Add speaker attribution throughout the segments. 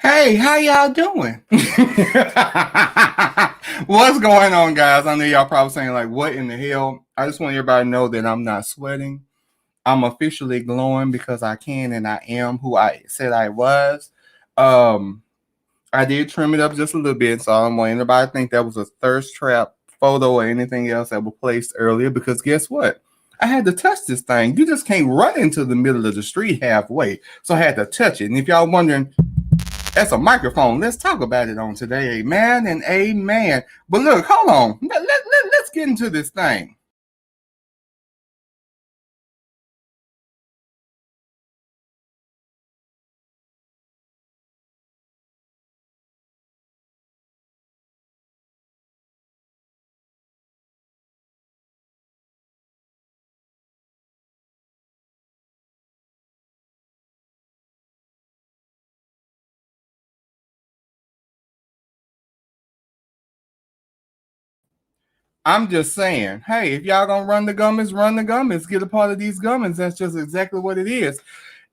Speaker 1: Hey, how y'all doing? What's going on, guys? I know y'all probably saying, like, what in the hell? I just want everybody to know that I'm not sweating. I'm officially glowing because I can and I am who I said I was. Um, I did trim it up just a little bit, so I don't want anybody to think that was a thirst trap photo or anything else that was placed earlier because guess what? I had to touch this thing. You just can't run into the middle of the street halfway. So I had to touch it. And if y'all wondering, that's a microphone. Let's talk about it on today. Amen and amen. But look, hold on. Let's get into this thing. I'm just saying, hey, if y'all gonna run the gummies, run the gummies. Get a part of these gummies. That's just exactly what it is.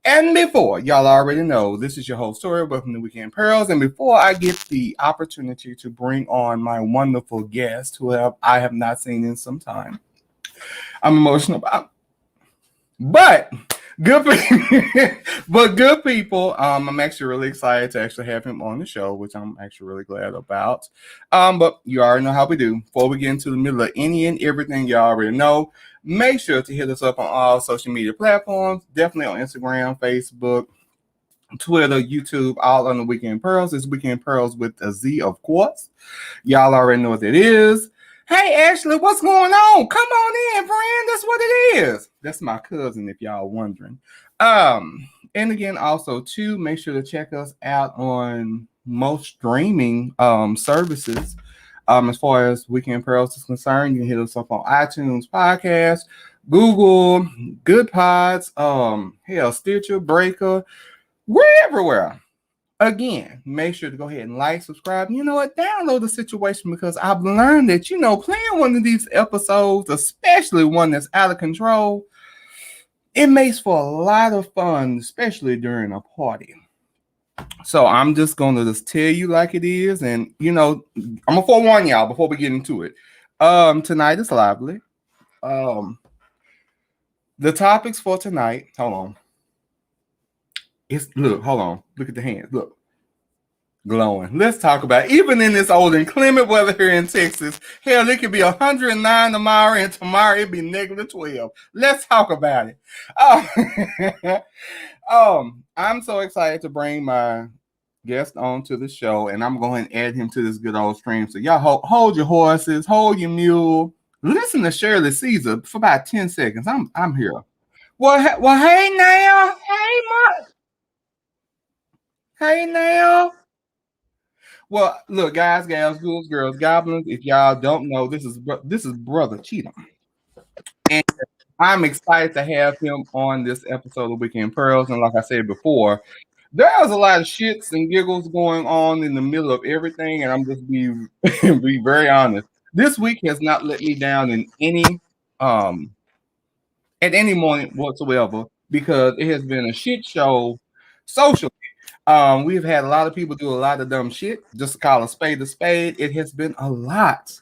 Speaker 1: And before, y'all already know, this is your whole story. Welcome to Weekend Pearls. And before I get the opportunity to bring on my wonderful guest, I have not seen in some time, I'm emotional about. But good but good people. I'm actually really excited to actually have him on the show, which I'm actually really glad about. But you already know how we do. Before we get into the middle of any and everything, you already know. Make sure to hit us up on all social media platforms. Definitely on Instagram, Facebook, Twitter, YouTube, all on the Weekend Pearls. It's Weekend Pearls with a Z, of course. Y'all already know what it is. Hey, Ashley, what's going on? Come on in, friend. That's what it is. That's my cousin, if y'all wondering. And again, also, too, make sure to check us out on most streaming services. As far as Weekend Pearls is concerned, you can hit us up on iTunes Podcast, Google, Good Pods, hell, Stitcher, Breaker. We're everywhere. Again, make sure to go ahead and like, subscribe. You know what? Download the situation because I've learned that, playing one of these episodes, especially one that's out of control, it makes for a lot of fun, especially during a party. So I'm just going to just tell you like it is. And, I'm going to forewarn y'all before we get into it. Tonight is lively. The topics for tonight, hold on. Hold on. Look at the hands. Look. Glowing. Let's talk about it. Even in this old inclement weather here in Texas, hell, it could be 109 tomorrow, and tomorrow it'd be negative 12. Let's talk about it. I'm so excited to bring my guest on to the show, and I'm going to add him to this good old stream. So y'all hold your horses, hold your mule, listen to Shirley Caesar for about 10 seconds. I'm here. Well, hey now, hey now. Well, look, guys, gals, ghouls, girls, goblins. If y'all don't know, this is Brother Cheatham, and I'm excited to have him on this episode of Weekend Pearls. And like I said before, there's a lot of shits and giggles going on in the middle of everything, and I'm just be very honest. This week has not let me down in any at any moment whatsoever because it has been a shit show socially. We've had a lot of people do a lot of dumb shit. Just to call a spade a spade. It has been a lot.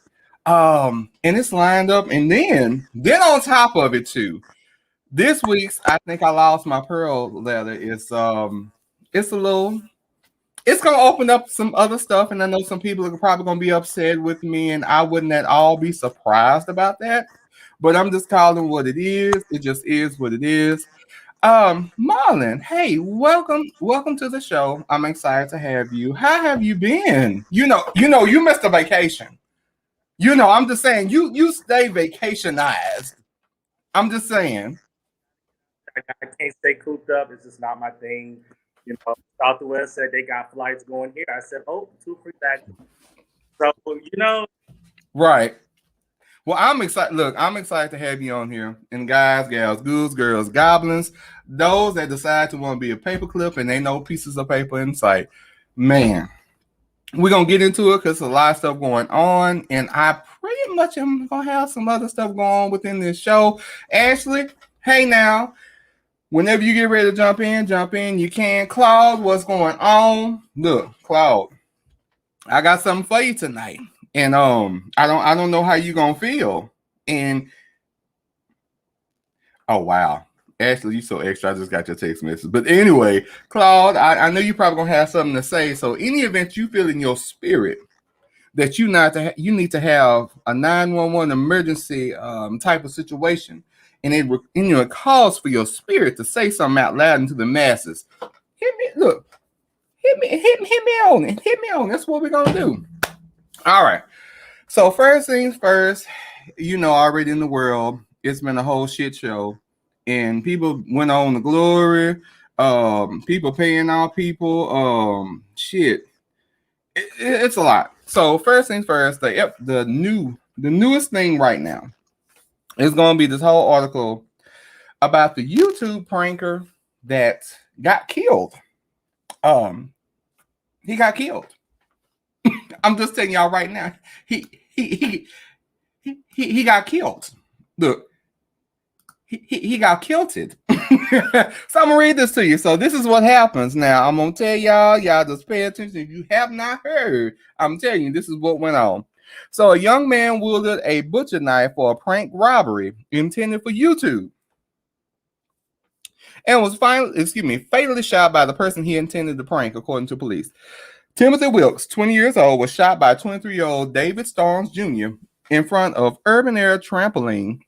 Speaker 1: And it's lined up. And then on top of it too, this week's I think I lost my pearl letter. It's it's gonna open up some other stuff, and I know some people are probably gonna be upset with me, and I wouldn't at all be surprised about that. But I'm just calling what it is. It just is what it is. Marlon, hey, welcome to the show. I'm excited to have you. How have you been? You missed a vacation. I'm just saying, you stay vacationized. I'm just saying.
Speaker 2: I can't stay cooped up. It's just not my thing. Southwest said they got flights going here. I said, oh, 2 free back. So,
Speaker 1: Right. Well, I'm excited. Look, I'm excited to have you on here. And guys, gals, ghouls, girls, goblins, those that decide to want to be a paperclip and they know pieces of paper in sight, man, we're going to get into it because there's a lot of stuff going on. And I pretty much am going to have some other stuff going on within this show. Ashley, hey now. Whenever you get ready to jump in. You can. Claude, what's going on? Look, Claude, I got something for you tonight. And I don't know how you gonna feel. And oh wow. Ashley, you so extra. I just got your text message. But anyway, Claude, I know you probably gonna have something to say. So any event you feel in your spirit that you need to have a 911 emergency type of situation, and it calls for your spirit to say something out loud into the masses. Hit me on it. Hit me on. That's what we're gonna do. All right. So first things first, already in the world, it's been a whole shit show, and people went on the glory. People paying out people. Shit. It's a lot. So first things first, the newest thing right now is going to be this whole article about the YouTube pranker that got killed. He got killed. I'm just telling y'all right now. He got killed. Look, he got kilted. So I'm gonna read this to you. So this is what happens. Now I'm gonna tell y'all just pay attention. If you have not heard, I'm telling you, this is what went on. So a young man wielded a butcher knife for a prank robbery intended for YouTube, and was fatally shot by the person he intended to prank, according to police. Timothy Wilkes, 20 years old, was shot by 23-year-old David Starnes Jr. in front of Urban Air Trampoline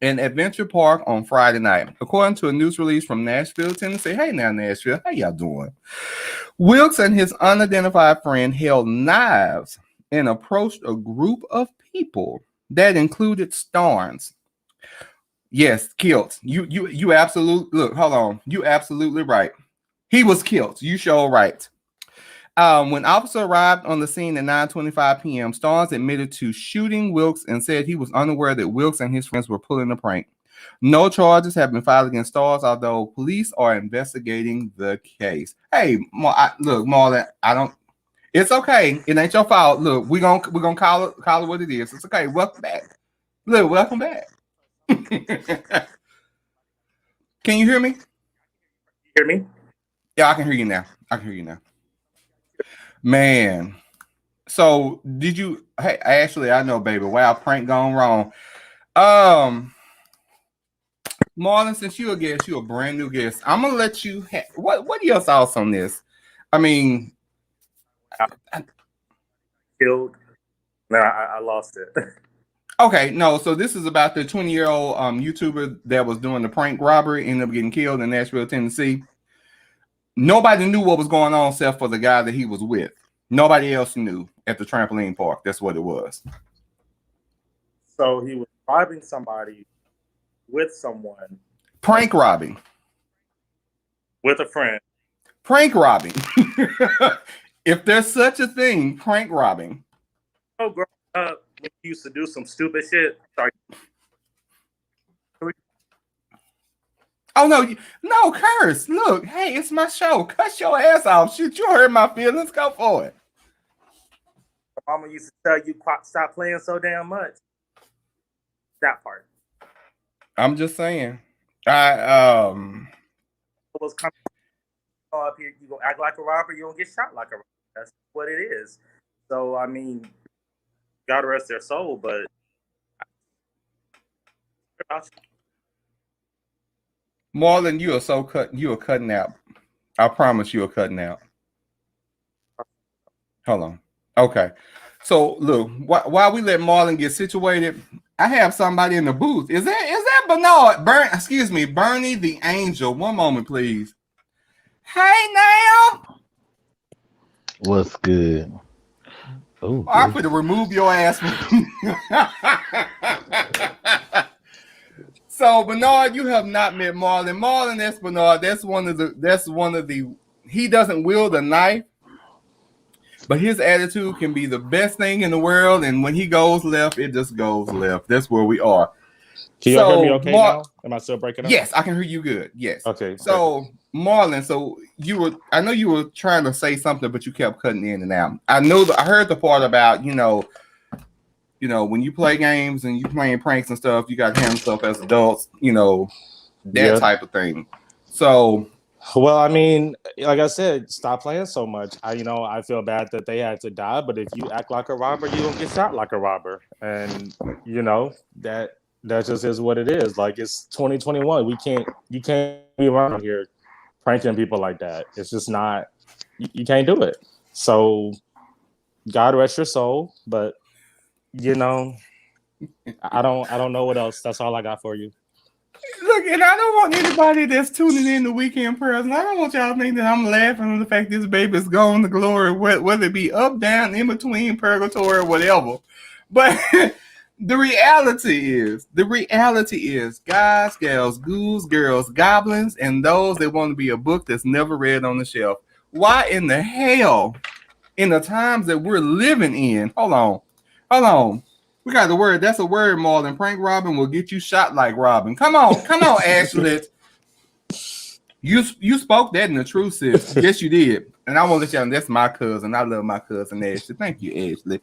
Speaker 1: in Adventure Park on Friday night, according to a news release from Nashville, Tennessee. Hey now, Nashville, how y'all doing? Wilkes and his unidentified friend held knives and approached a group of people that included Starnes. Yes, killed. You absolutely look. Hold on, you absolutely right. He was killed. You sure right. When officer arrived on the scene at 9:25 p.m., Starnes admitted to shooting Wilkes and said he was unaware that Wilkes and his friends were pulling a prank. No charges have been filed against Starnes, although police are investigating the case. Hey, look, Marlon, it's okay. It ain't your fault. Look, we're gonna call it what it is. It's okay. Welcome back. Look, welcome back. Can you hear me?
Speaker 2: Hear me?
Speaker 1: Yeah, I can hear you now. Man, so did you? Hey, Ashley, I know, baby. Wow, prank gone wrong. Marlon, since you're a guest, you're a brand new guest. I'm gonna let you. What are your thoughts on this? I mean,
Speaker 2: killed. No, I lost it.
Speaker 1: Okay, no. So this is about the 20-year-old YouTuber that was doing the prank robbery, ended up getting killed in Nashville, Tennessee. Nobody knew what was going on except for the guy that he was with. Nobody else knew at the trampoline park. That's what it was.
Speaker 2: So he was robbing somebody with someone.
Speaker 1: Prank robbing.
Speaker 2: With a friend.
Speaker 1: Prank robbing. If there's such a thing, prank robbing.
Speaker 2: Oh, growing up, we used to do some stupid shit. Sorry.
Speaker 1: Oh, no, curse. Look, hey, it's my show. Cut your ass off. Shit, you hurt my feelings. Go for it.
Speaker 2: Mama used to tell you, stop playing so damn much. That part.
Speaker 1: I'm just saying.
Speaker 2: Was coming up here, you gonna act like a robber, you don't get shot like a robber. That's what it is. So, I mean, God rest their soul, but
Speaker 1: Marlon, you are cutting out. I promise you are cutting out. Hold on. Okay. So look, while we let Marlon get situated, I have somebody in the booth. Is that Bernard? Bernie the Angel. One moment, please. Hey now.
Speaker 3: What's good?
Speaker 1: Oh, I'm going to remove your ass. So Bernard, you have not met Marlon. Marlon, that's Bernard. That's one of the. He doesn't wield a knife, but his attitude can be the best thing in the world. And when he goes left, it just goes left. That's where we are.
Speaker 4: Can you hear me okay now? Am I still breaking up?
Speaker 1: Yes, I can hear you good. Yes.
Speaker 4: Okay.
Speaker 1: So perfect. Marlon, I know you were trying to say something, but you kept cutting in and out. I heard the part about, when you play games and you playing pranks and stuff, you got to handle stuff as adults, that type of thing. So,
Speaker 4: well, I mean, like I said, stop playing so much. I feel bad that they had to die, but if you act like a robber, you're gonna get shot like a robber, and that just is what it is. Like, it's 2021. You can't be around here pranking people like that. It's just not. You can't do it. So, God rest your soul, but I don't know what else. That's all I got for you.
Speaker 1: Look, and I don't want anybody that's tuning in to Weekend Prayers, and I don't want y'all to think that I'm laughing at the fact this baby's gone to glory, whether it be up, down, in between, purgatory, or whatever. But the reality is, guys, gals, ghouls, girls, goblins, and those that want to be a book that's never read on the shelf. Why in the hell, in the times that we're living in, hold on. We got the word. That's a word more than prank robbing will get you shot like Robin. Come on, Ashley. You spoke that in the truth, sis. Yes, you did. And I want to let y'all know that's my cousin. I love my cousin Ashley. Thank you, Ashley.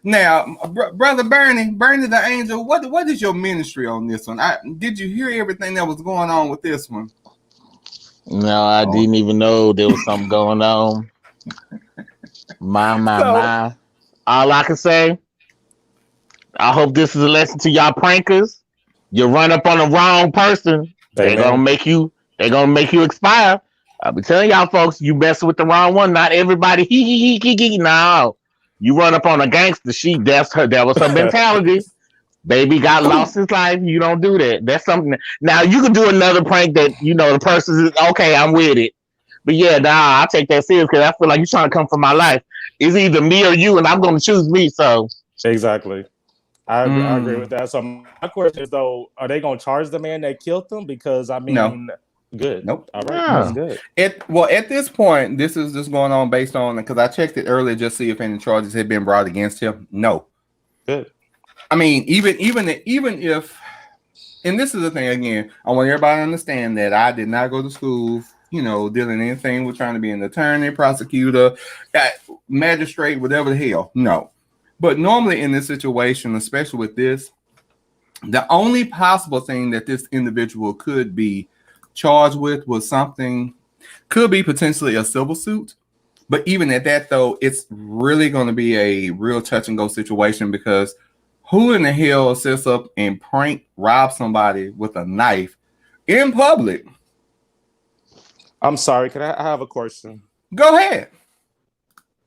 Speaker 1: Now, brother Bernie the Angel, what is your ministry on this one? Did you hear everything that was going on with this one?
Speaker 3: No, I didn't even know there was something going on. My. All I can say, I hope this is a lesson to y'all prankers. You run up on the wrong person, they're gonna make you expire. I'll be telling y'all folks, you mess with the wrong one. Not everybody no. You run up on a gangster, that was her mentality. Baby got lost his life. You don't do that. That's something. Now you can do another prank that the person is okay, I'm with it. But yeah, I take that serious because I feel like you're trying to come for my life. It's either me or you, and I'm gonna choose me. So
Speaker 4: exactly. I agree with that. So my question is, though, are they going to charge the man that killed them? Because, I mean,
Speaker 1: no.
Speaker 4: Good.
Speaker 1: Nope.
Speaker 4: All right. That's good.
Speaker 1: At this point, this is just going on based on, because I checked it earlier just to see if any charges had been brought against him. No.
Speaker 4: Good.
Speaker 1: I mean, even if, and this is the thing again, I want everybody to understand that I did not go to school, dealing anything with trying to be an attorney, prosecutor, magistrate, whatever the hell. No. But normally in this situation, especially with this, the only possible thing that this individual could be charged with was could be potentially a civil suit. But even at that, though, it's really going to be a real touch and go situation, because who in the hell sets up and rob somebody with a knife in public?
Speaker 4: I'm sorry. Can I have a question?
Speaker 1: Go ahead.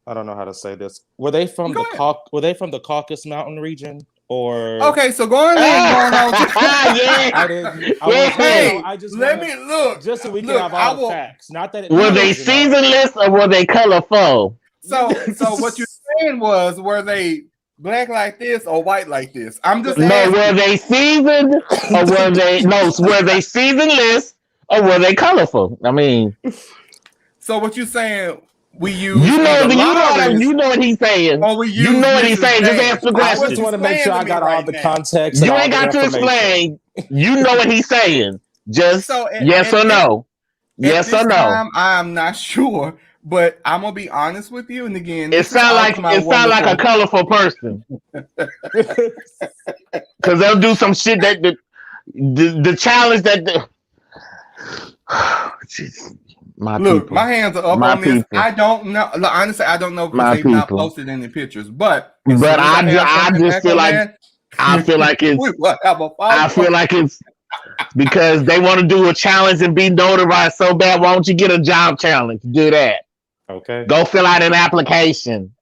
Speaker 4: I don't know how to say this. Were they from the Caucasus Mountain region, or?
Speaker 1: Okay, so going on.
Speaker 4: Let me look. Just so we can have all the facts. Not that
Speaker 3: were they seasonless or were they colorful?
Speaker 1: So what you're saying was, were they black like this or white like this? I'm just
Speaker 3: asking. No, were they seasoned or were they were they seasonless or were they colorful? I mean,
Speaker 1: so what you're saying? We use
Speaker 3: you know what he's saying. You know what he's saying. Just answer the question.
Speaker 4: I just want to make sure I got all the context.
Speaker 3: You ain't got to explain. You know what he's saying. Just yes or no. Yes or no.
Speaker 1: I'm not sure, but I'm gonna be honest with you. And again,
Speaker 3: it sounds like a colorful person, because they'll do some shit that the challenge that Jesus. My
Speaker 1: hands are up on this. I don't know. Honestly, I don't know because they've not posted any pictures. But
Speaker 3: I just feel like it's because they want to do a challenge and be notarized so bad. Why don't you get a job challenge? Do that.
Speaker 4: Okay.
Speaker 3: Go fill out an application.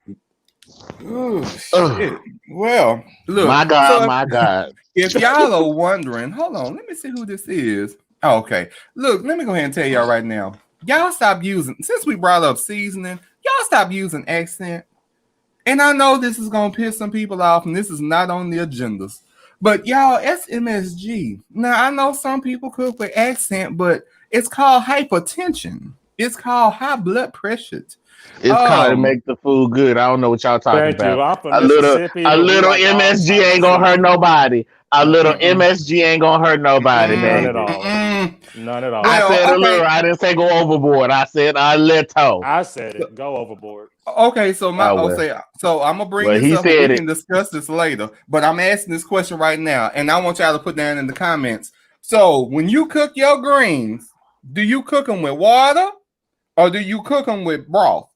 Speaker 1: Ooh, shit. Well, look.
Speaker 3: My God.
Speaker 1: If y'all are wondering, hold on. Let me see who this is. Oh, okay. Look, let me go ahead and tell y'all right now. Y'all stop using, since we brought up seasoning, y'all stop using accent. And I know this is going to piss some people off, and this is not on the agendas. But y'all, SMSG. Now, I know some people cook with accent, but it's called hypertension. It's called high blood pressure.
Speaker 3: It's called to make the food good. I don't know what y'all talking about. A little MSG ain't going to hurt nobody. A little MSG ain't gonna hurt nobody, man.
Speaker 4: None at all.
Speaker 3: I said a little. I didn't say go overboard. I said a little.
Speaker 4: I said it. Go overboard.
Speaker 1: Okay, so so I'm gonna bring this up. We can discuss this later. But I'm asking this question right now, and I want y'all to put down in the comments. So when you cook your greens, do you cook them with water or do you cook them with broth?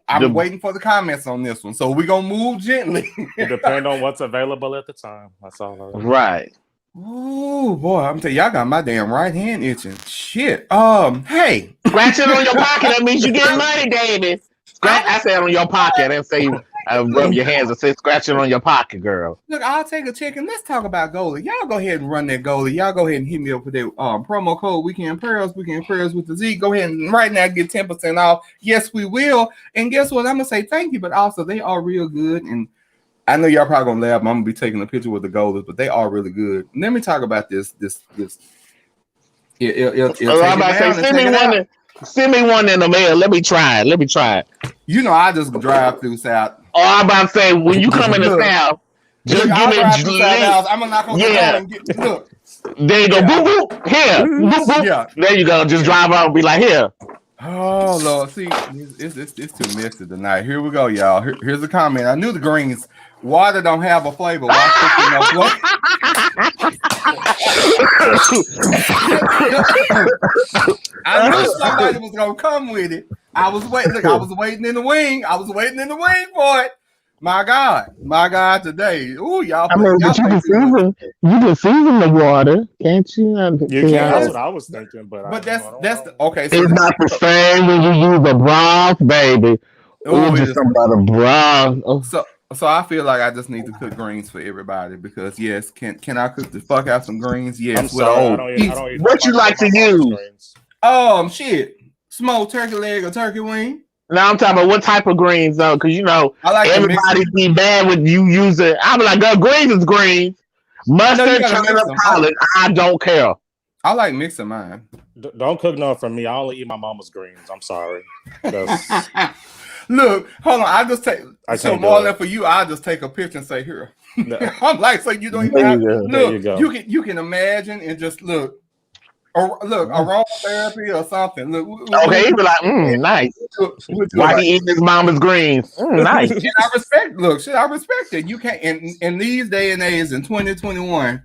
Speaker 1: I'm waiting for the comments on this one. So we're gonna move gently.
Speaker 4: It depends on what's available at the time. That's all.
Speaker 3: Right.
Speaker 1: Oh boy, I'm telling you, y'all got my damn right hand itching. Shit. Hey.
Speaker 3: Scratch it on your pocket. That means you get money, David. I said on your pocket. I didn't say rub your hands. I said scratch it on your pocket, girl.
Speaker 1: Look, I'll take a check and let's talk about goalie. Y'all go ahead and run that goalie. Y'all go ahead and hit me up with that promo code Weekend Pearls with the Z. Go ahead and right now get 10% off. Yes, we will. And guess what? I'm gonna say thank you, but also they are real good. And I know y'all probably gonna laugh. I'm gonna be taking a picture with the goalies, but they are really good. Let me talk about this.
Speaker 3: Send me one in the mail. Let me try it.
Speaker 1: You know, I just drive through South.
Speaker 3: Oh, I'm about to say when you come in the South, just give me.
Speaker 1: I'm gonna knock on the door and get. Look,
Speaker 3: there you go. Boop boop. Here. Boop boop.
Speaker 1: Yeah.
Speaker 3: There you go. Just drive out and be like, here.
Speaker 1: Oh Lord, see, it's too messy tonight. Here we go, y'all. Here's a comment. I knew the greens. Water don't have a flavor. I knew somebody was gonna come with it. I was waiting. Look, I was waiting in the wing. For it. My God, today. Ooh, y'all.
Speaker 3: I mean, but you can season the water, can't you?
Speaker 4: You can. That's what I was thinking, but
Speaker 1: that's okay. So
Speaker 3: it's not the same when you use the broth, baby. Oh, just something about a broth. Oh.
Speaker 1: So I feel like I just need to cook greens for everybody because yes, can I cook the fuck out some greens? Yes.
Speaker 4: I'm sorry, I don't eat
Speaker 3: what you like to use?
Speaker 1: Shit, smoked turkey leg or turkey wing.
Speaker 3: No, I'm talking about what type of greens though, because you know everybody be bad with you using. I'm like, greens is greens. Mustard, turnip, collard. I don't care.
Speaker 1: I like mixing mine.
Speaker 4: Don't cook none for me. I only eat my mama's greens. I'm sorry.
Speaker 1: Look, hold on. I just take more than for you. I'll just take a picture and say here. No. I'm like, so you don't even have, look. You can imagine and just look. Aromatherapy or something. Look,
Speaker 3: okay, he be like, nice. Why he eating his mama's greens? Nice.
Speaker 1: And I respect it. You can't in these day and age in 2021.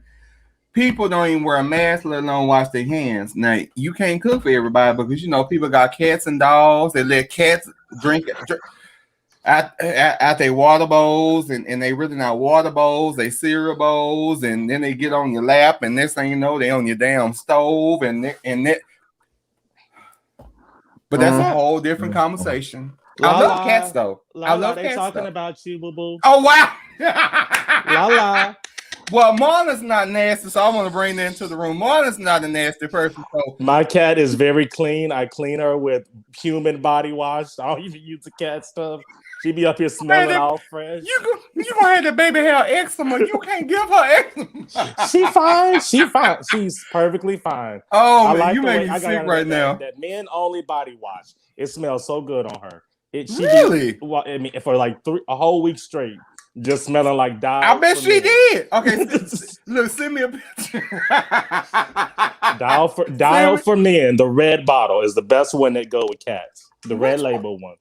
Speaker 1: People don't even wear a mask, let alone wash their hands. Now, you can't cook for everybody because, you know, people got cats and dogs. They let cats drink at their water bowls, and they really not water bowls, they cereal bowls, and then they get on your lap, and next thing you know, they on your damn stove, and that. But that's a whole different conversation. I love cats, though. I love cats,
Speaker 4: talking about you, boo-boo.
Speaker 1: Oh, wow.
Speaker 4: La.
Speaker 1: Well, Marlon's not nasty, so I want to bring that into the room. Marlon's not a nasty person. So.
Speaker 4: My cat is very clean. I clean her with human body wash. I don't even use the cat stuff. She be up here smelling all fresh.
Speaker 1: You gonna have the baby hair eczema. You can't give her eczema.
Speaker 4: She fine. She's perfectly fine.
Speaker 1: Oh, man, you make me sick right now.
Speaker 4: That men only body wash. It smells so good on her.
Speaker 1: Really?
Speaker 4: For like a whole week straight. Just smelling like dial.
Speaker 1: I bet she did. Okay, look, send me a picture.
Speaker 4: Dial for men. The red bottle is the best one that go with cats. The red label one.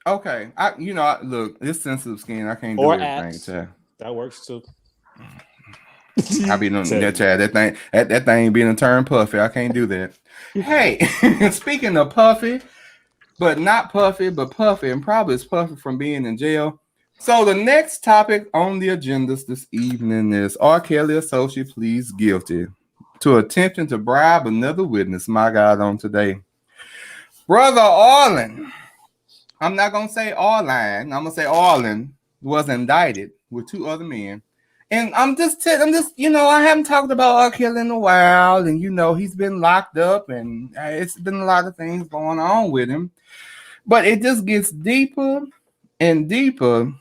Speaker 1: Okay, look, it's sensitive skin. I can't do everything.
Speaker 4: That works too.
Speaker 1: I be doing that, Chad. That thing being a turn puffy. I can't do that. Hey, speaking of puffy, but not puffy, but puffy, and probably it's puffy from being in jail. So the next topic on the agenda this evening is R. Kelly associate pleads guilty to attempting to bribe another witness. My God, on today. Brother Arlen, I'm not going to say Arlen, I'm going to say Arlen was indicted with two other men. And I'm just, I haven't talked about R. Kelly in a while, and, he's been locked up, and it's been a lot of things going on with him. But it just gets deeper and deeper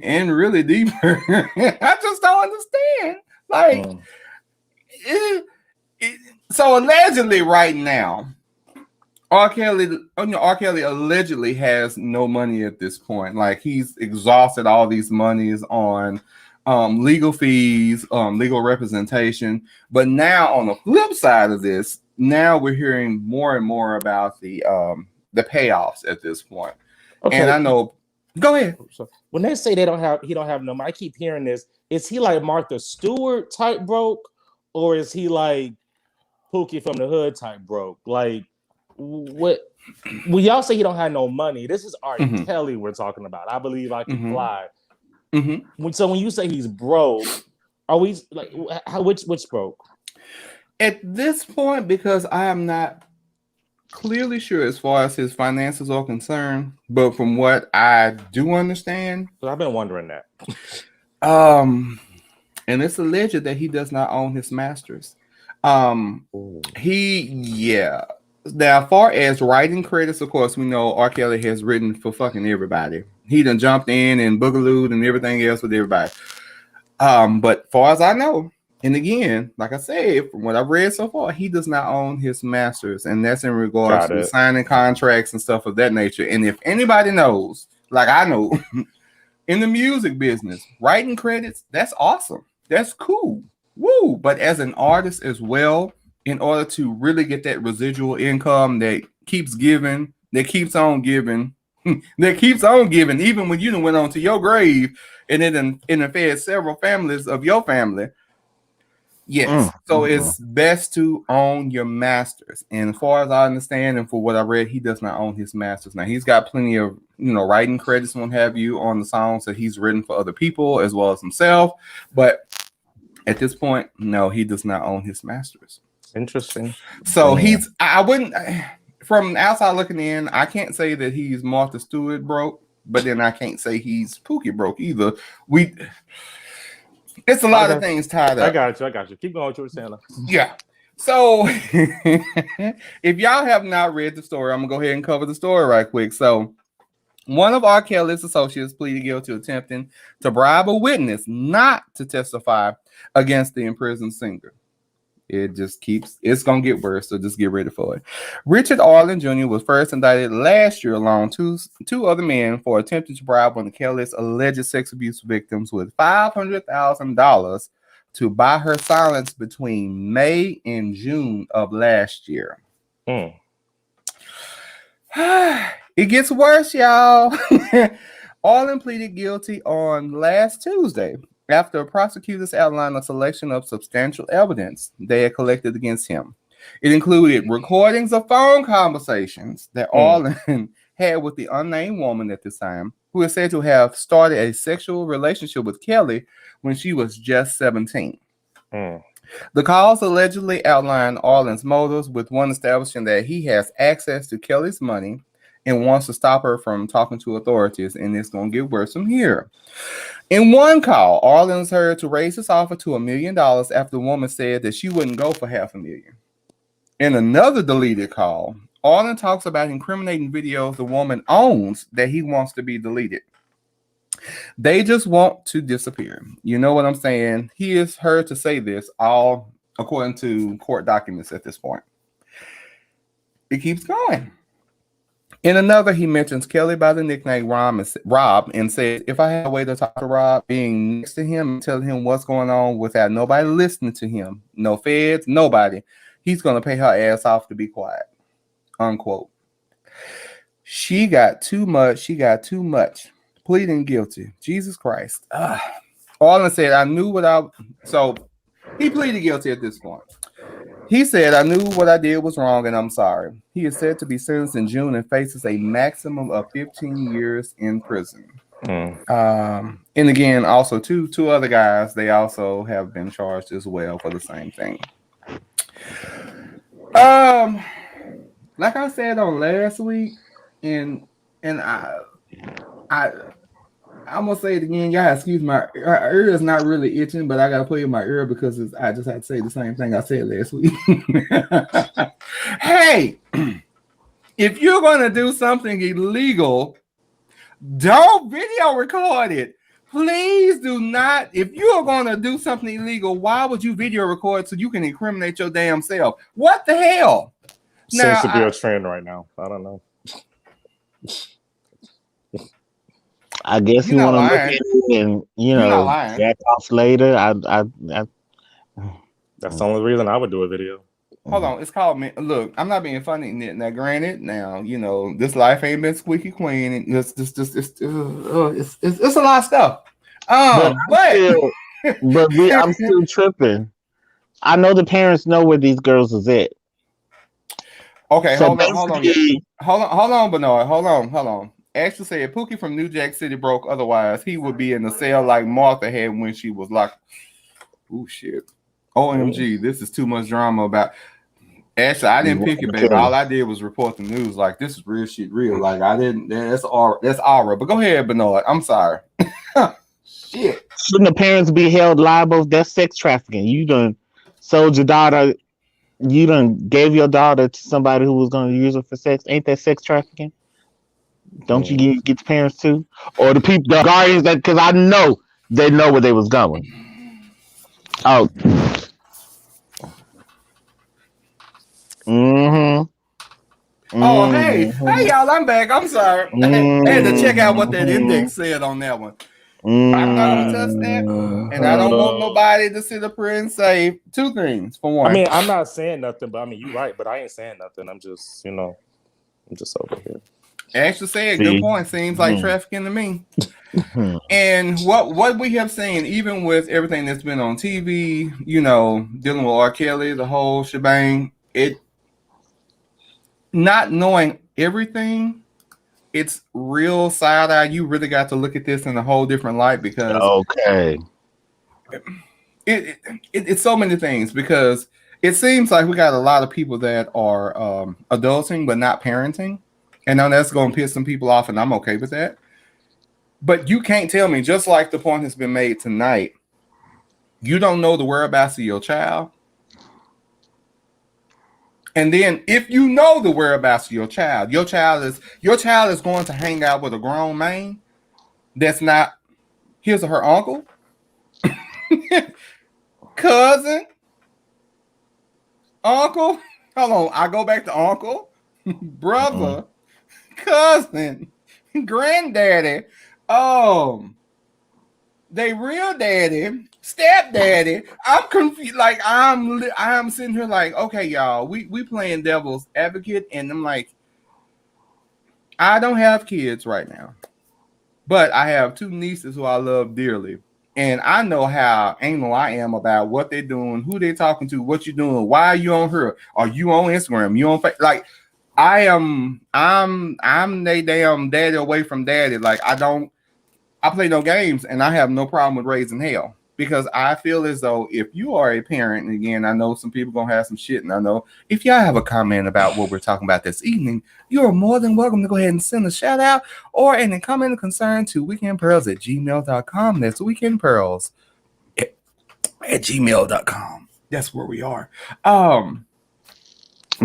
Speaker 1: and really deeper. I just don't understand. So allegedly right now, R. Kelly allegedly has no money at this point. Like he's exhausted all these monies on legal fees, legal representation. But now on the flip side of this, now we're hearing more and more about the payoffs at this point. Okay. And I know. Go ahead.
Speaker 4: So when they say he don't have no money, I keep hearing this. Is he like Martha Stewart type broke, or is he like Pookie from the hood type broke? Like, what? When y'all say he don't have no money, this is R. Kelly we're talking about. I Believe I Can Fly. So when you say he's broke, are we like which broke?
Speaker 1: At this point, because I am not clearly sure as far as his finances are concerned, but from what I do understand,
Speaker 4: I've been wondering that.
Speaker 1: And it's alleged that he does not own his masters. Now, as far as writing credits, of course, we know R. Kelly has written for fucking everybody. He done jumped in and boogalooed and everything else with everybody. But far as I know, and again, like I said, from what I've read so far, he does not own his masters, and that's in regards to signing contracts and stuff of that nature. And if anybody knows, like I know, in the music business, writing credits, that's awesome. That's cool. Woo! But as an artist as well, in order to really get that residual income that keeps giving, that keeps on giving, that keeps on giving, even when you done went on to your grave and it fed several families of your family. Yes. So it's best to own your masters. And as far as I understand, and for what I read, he does not own his masters. Now he's got plenty of, writing credits and what have you on the songs that he's written for other people as well as himself. But at this point, no, he does not own his masters.
Speaker 4: Interesting.
Speaker 1: So I wouldn't, from outside looking in, I can't say that he's Martha Stewart broke, but then I can't say he's Pookie broke either. It's a lot of things tied up.
Speaker 4: I got you. Keep going with what you were saying.
Speaker 1: Yeah. So if y'all have not read the story, I'm gonna go ahead and cover the story right quick. So one of R. Kelly's associates pleaded guilty to attempting to bribe a witness not to testify against the imprisoned singer. It's gonna get worse, so just get ready for it. Richard Arlen Jr. was first indicted last year along two other men for attempting to bribe one of Kelly's alleged sex abuse victims with $500,000 to buy her silence between May and June of last year. It gets worse, y'all. Arlen pleaded guilty on last Tuesday after prosecutors outlined a selection of substantial evidence they had collected against him. It included recordings of phone conversations that Arlen had with the unnamed woman at this time, who is said to have started a sexual relationship with Kelly when she was just 17. The calls allegedly outlined Arlen's motives, with one establishing that he has access to Kelly's money and wants to stop her from talking to authorities, and it's going to get worse from here. In one call, Arlen was heard to raise his offer to $1 million after the woman said that she wouldn't go for $500,000. In another deleted call, Arlen talks about incriminating videos the woman owns that he wants to be deleted. They just want to disappear. You know what I'm saying? He is heard to say this, all according to court documents at this point. It keeps going. In another, he mentions Kelly by the nickname Rob and says, if I had a way to talk to Rob, being next to him and telling him what's going on without nobody listening to him, no feds, nobody, he's going to pay her ass off to be quiet, unquote. She got too much. Pleading guilty. Jesus Christ. Arlen said, so he pleaded guilty at this point. He said, I knew what I did was wrong and I'm sorry. He is said to be sentenced in June and faces a maximum of 15 years in prison. And again, also two other guys, they also have been charged as well for the same thing. Like I said on last week, and I'm gonna say it again. Y'all excuse my ear is not really itching, but I gotta put it in my ear because I just had to say the same thing I said last week. Hey, if you're gonna do something illegal, don't video record it. Please do not. If you're gonna do something illegal, why would you video record so you can incriminate your damn self? What the hell?
Speaker 4: Seems to be a trend right now. I don't know.
Speaker 3: I guess you want to look at it and jack off later.
Speaker 4: That's the only reason I would do a video.
Speaker 1: Hold on, it's called. Look, I'm not being funny. Now, granted, this life ain't been squeaky clean, and it's a lot of stuff.
Speaker 3: But I'm still tripping. I know the parents know where these girls is at.
Speaker 1: Okay,
Speaker 3: So
Speaker 1: hold on,
Speaker 3: basically,
Speaker 1: Bernard. Hold on. Ashley said Pookie from New Jack City broke. Otherwise, he would be in the cell like Martha had when she was locked. Oh shit! OMG, this is too much drama about. Ashley, I didn't pick it, baby. All I did was report the news. Like this is real shit, real. Like I didn't. That's aura. But go ahead, Bernard. I'm sorry. Shit.
Speaker 3: Shouldn't the parents be held liable? That's sex trafficking. You done sold your daughter. You done gave your daughter to somebody who was going to use her for sex. Ain't that sex trafficking? Don't you get the parents too, or the people, the guardians? That because I know they know where they was going. Oh.
Speaker 1: Oh, hey, y'all, I'm back. I'm sorry. I had to check out what that index said on that one. I'm not gonna touch that, and I don't want nobody to sit up here and say two things. For one,
Speaker 4: I mean, I'm not saying nothing, but I mean, you're right, but I ain't saying nothing. I'm just, I'm just over here.
Speaker 1: Actually said, good point. Seems like trafficking to me. And what we have seen, even with everything that's been on TV, dealing with R. Kelly, the whole shebang, not knowing everything, it's real side eye. You really got to look at this in a whole different light because it's so many things, because it seems like we got a lot of people that are adulting but not parenting. And now that's going to piss some people off, and I'm okay with that. But you can't tell me, just like the point has been made tonight, you don't know the whereabouts of your child. And then if you know the whereabouts of your child is going to hang out with a grown man that's not his or her uncle, cousin, uncle. Hold on, I go back to uncle, brother, cousin, granddaddy, they real daddy, stepdaddy. I'm confused. Like I'm sitting here like, okay, y'all, we playing devil's advocate, and I'm like, I don't have kids right now, but I have two nieces who I love dearly, and I know how anal I am about what they're doing, who they're talking to, what you're doing, why are you on her, are you on Instagram, you on Facebook, like. I'm they damn daddy away from daddy. Like I play no games, and I have no problem with raising hell, because I feel as though if you are a parent, and again, I know some people gonna have some shit, and I know if y'all have a comment about what we're talking about this evening, you are more than welcome to go ahead and send a shout out or any comment or concern to weekendpearls@gmail.com. That's weekendpearls@gmail.com. That's where we are.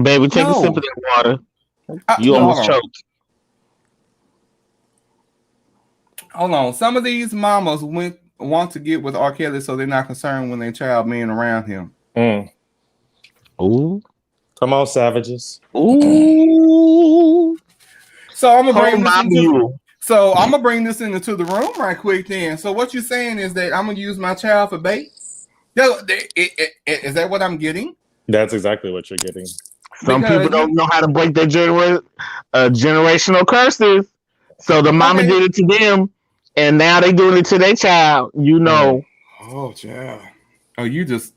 Speaker 3: Baby, take a sip of that water. You almost choked.
Speaker 1: Hold on. Some of these mamas want to get with R. Kelly, so they're not concerned when their child being around him.
Speaker 3: Ooh.
Speaker 4: Come on, savages.
Speaker 3: Ooh.
Speaker 1: So I'm gonna bring this into the room right quick then. So what you're saying is that I'm gonna use my child for bait? Is that what I'm getting?
Speaker 4: That's exactly what you're getting.
Speaker 3: Some people don't know how to break their generational curses. So the mama did it to them, and now they doing it to their child.
Speaker 1: Oh, child. Oh, you just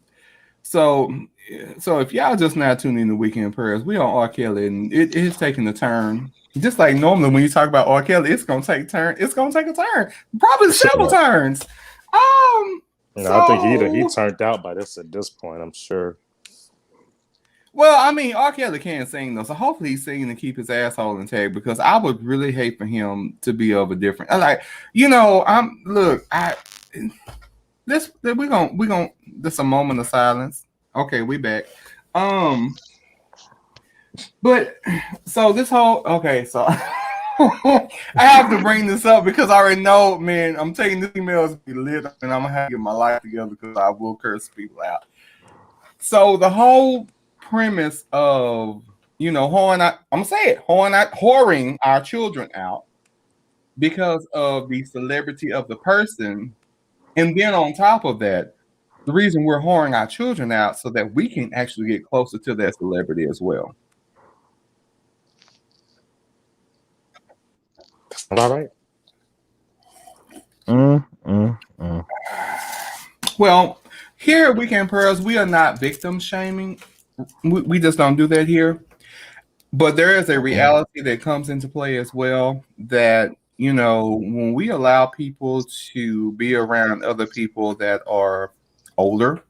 Speaker 1: so if y'all just not tuning in to Weekend Prayers, we on R. Kelly, and it is taking a turn. Just like normally when you talk about R. Kelly, it's gonna take a turn. Probably several turns.
Speaker 4: I think he turned out by this at this point, I'm sure.
Speaker 1: Well, I mean, R. Kelly can't sing though, so hopefully he's singing to keep his asshole intact, because I would really hate for him to be of a different. We gonna this a moment of silence. Okay, we back. But so this whole so I have to bring this up because I already know, man. I'm taking this emails to be lit, and I'm gonna have to get my life together because I will curse people out. So the whole premise of whoring our children out because of the celebrity of the person, and then on top of that, the reason we're whoring our children out so that we can actually get closer to that celebrity as well.
Speaker 4: All right.
Speaker 1: Well, Here at Weekend Pearls, we are not victim shaming. We just don't do that here. But there is a reality that comes into play as well that, you know, when we allow people to be around other people that are older,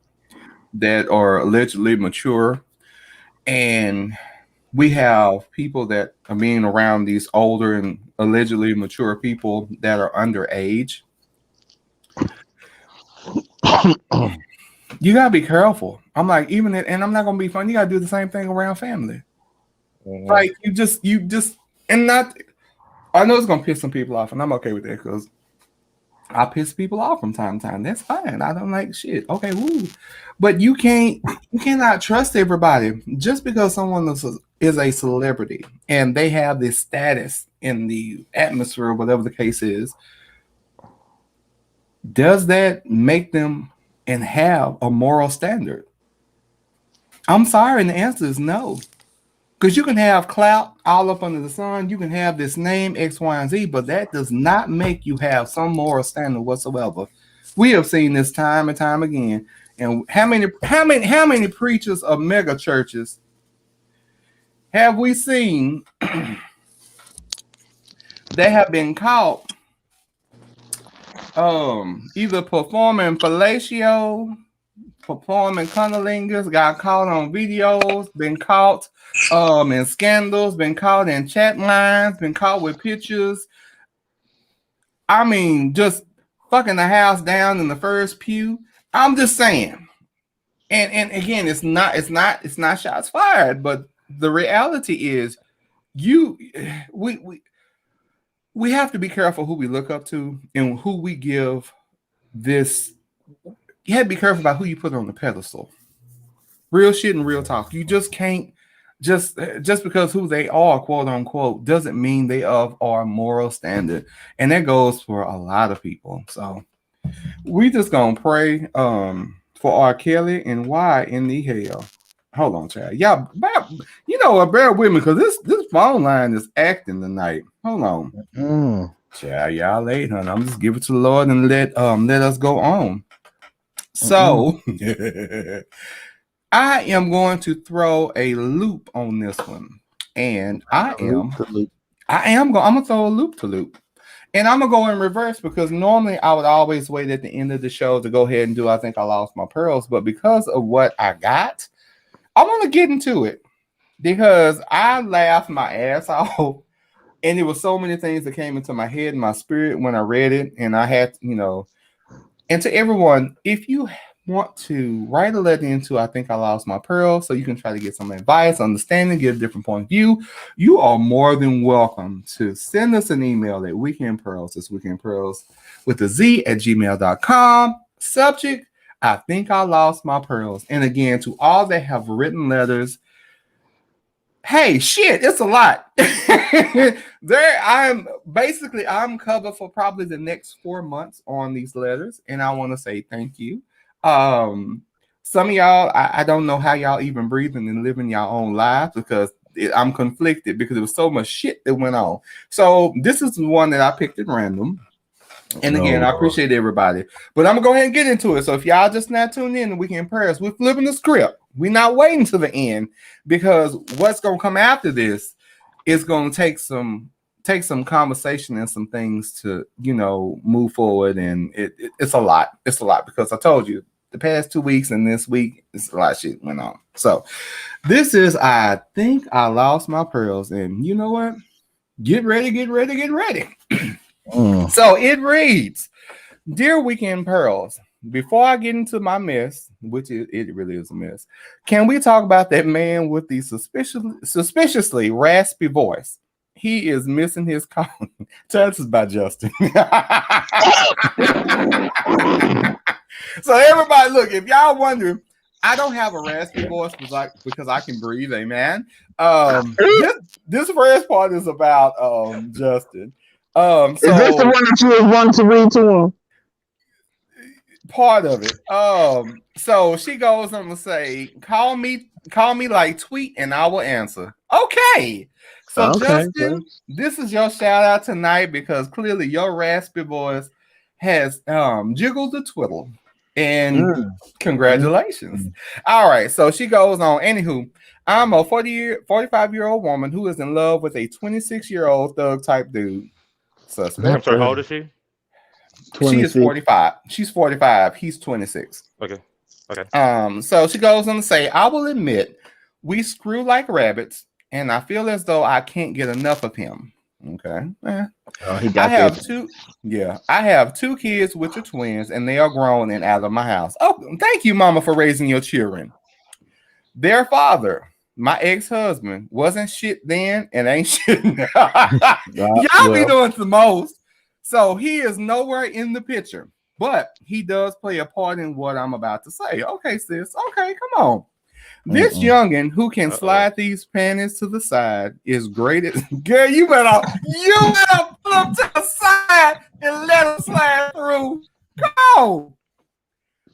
Speaker 1: that are allegedly mature, and we have people that are being around these older and allegedly mature people that are underage. You gotta be careful. I'm like, even and I'm not gonna be funny. You gotta do the same thing around family. Like you just, and not. I know it's gonna piss some people off, and I'm okay with that because I piss people off from time to time. That's fine. I don't like shit. Okay, woo. But you cannot trust everybody just because someone is a celebrity and they have this status in the atmosphere, whatever the case is. Does that make them and have a moral standard? I'm sorry, and the answer is no. Because you can have clout all up under the sun, you can have this name X, Y, and Z, but that does not make you have some moral standard whatsoever. We have seen this time and time again. And how many preachers of mega churches have we seen that have been caught either performing fellatio, performing cunnilingus, got caught on videos, been caught in scandals, been caught in chat lines, been caught with pictures. I mean, just fucking the house down in the first pew. I'm just saying. And again, it's not shots fired, but the reality is we have to be careful who we look up to and who we give this. You have to be careful about who you put on the pedestal. Real shit and real talk. You just can't just because who they are, quote unquote, doesn't mean they are moral standard. And that goes for a lot of people. So we just gonna pray for R. Kelly and why in the hell. Hold on, child. Y'all, you know what? Bear with me because this phone line is acting tonight. Hold on. Child, y'all late, honey. I'm just give it to the Lord and let us go on. So I am going to throw a loop on this one. And I'm gonna throw a loop to loop. And I'm gonna go in reverse because normally I would always wait at the end of the show to go ahead and do I think I lost my pearls, but because of what I got, I want to get into it because I laughed my ass off, and there were so many things that came into my head and my spirit when I read it, and I had, you know, and to everyone, if you want to write a letter into I think I lost my pearls so you can try to get some advice, understanding, get a different point of view, you are more than welcome to send us an email at weekendpearls. It's weekendpearls with a Z at gmail.com. Subject, I think I lost my pearls. And again, to all that have written letters, hey, shit, it's a lot. I'm covered for probably the next 4 months on these letters, and I want to say thank you. Some of y'all, I don't know how y'all even breathing and living your own lives because I'm conflicted because there was so much shit that went on. So this is the one that I picked at random. And again, I appreciate everybody. But I'm going to go ahead and get into it. So if y'all just not tuned in to Weekend Prayers, we're flipping the script. We're not waiting to the end because what's going to come after this is going to take some conversation and some things to, you know, move forward. And it's a lot. It's a lot because I told you the past 2 weeks and this week, it's a lot of shit went on. So this is, I think I lost my pearls. And you know what? Get ready. So it reads, Dear Weekend Pearls, before I get into my mess, which it really is a mess, can we talk about that man with the suspiciously raspy voice? He is missing his calling. This is by Justin. So everybody, look, if y'all wondering, I don't have a raspy voice because I can breathe, amen. This first part is about Justin. So, is
Speaker 3: this the one that you was wanting to read to him?
Speaker 1: Part of it. So she goes on to say, call me like tweet and I will answer. Okay. So Justin, this is your shout out tonight because clearly your raspy voice has jiggled the twiddle. And congratulations. All right. So she goes on. Anywho, I'm a 45-year-old woman who is in love with a 26-year-old thug type dude. Suspect.
Speaker 4: I'm sorry, how old is she?
Speaker 1: 26. She is 45. She's 45. He's 26.
Speaker 4: Okay.
Speaker 1: So she goes on to say, I will admit, we screw like rabbits, and I feel as though I can't get enough of him. Okay. I have two kids which are twins, and they are grown and out of my house. Oh, thank you, Mama, for raising your children. Their father, my ex-husband, wasn't shit then and ain't shit now. Y'all be doing the most. So he is nowhere in the picture, but he does play a part in what I'm about to say. Okay, sis. Okay, come on. This youngin' who can slide these panties to the side is great at. Girl, you better pull up to the side and let them slide through. Come on.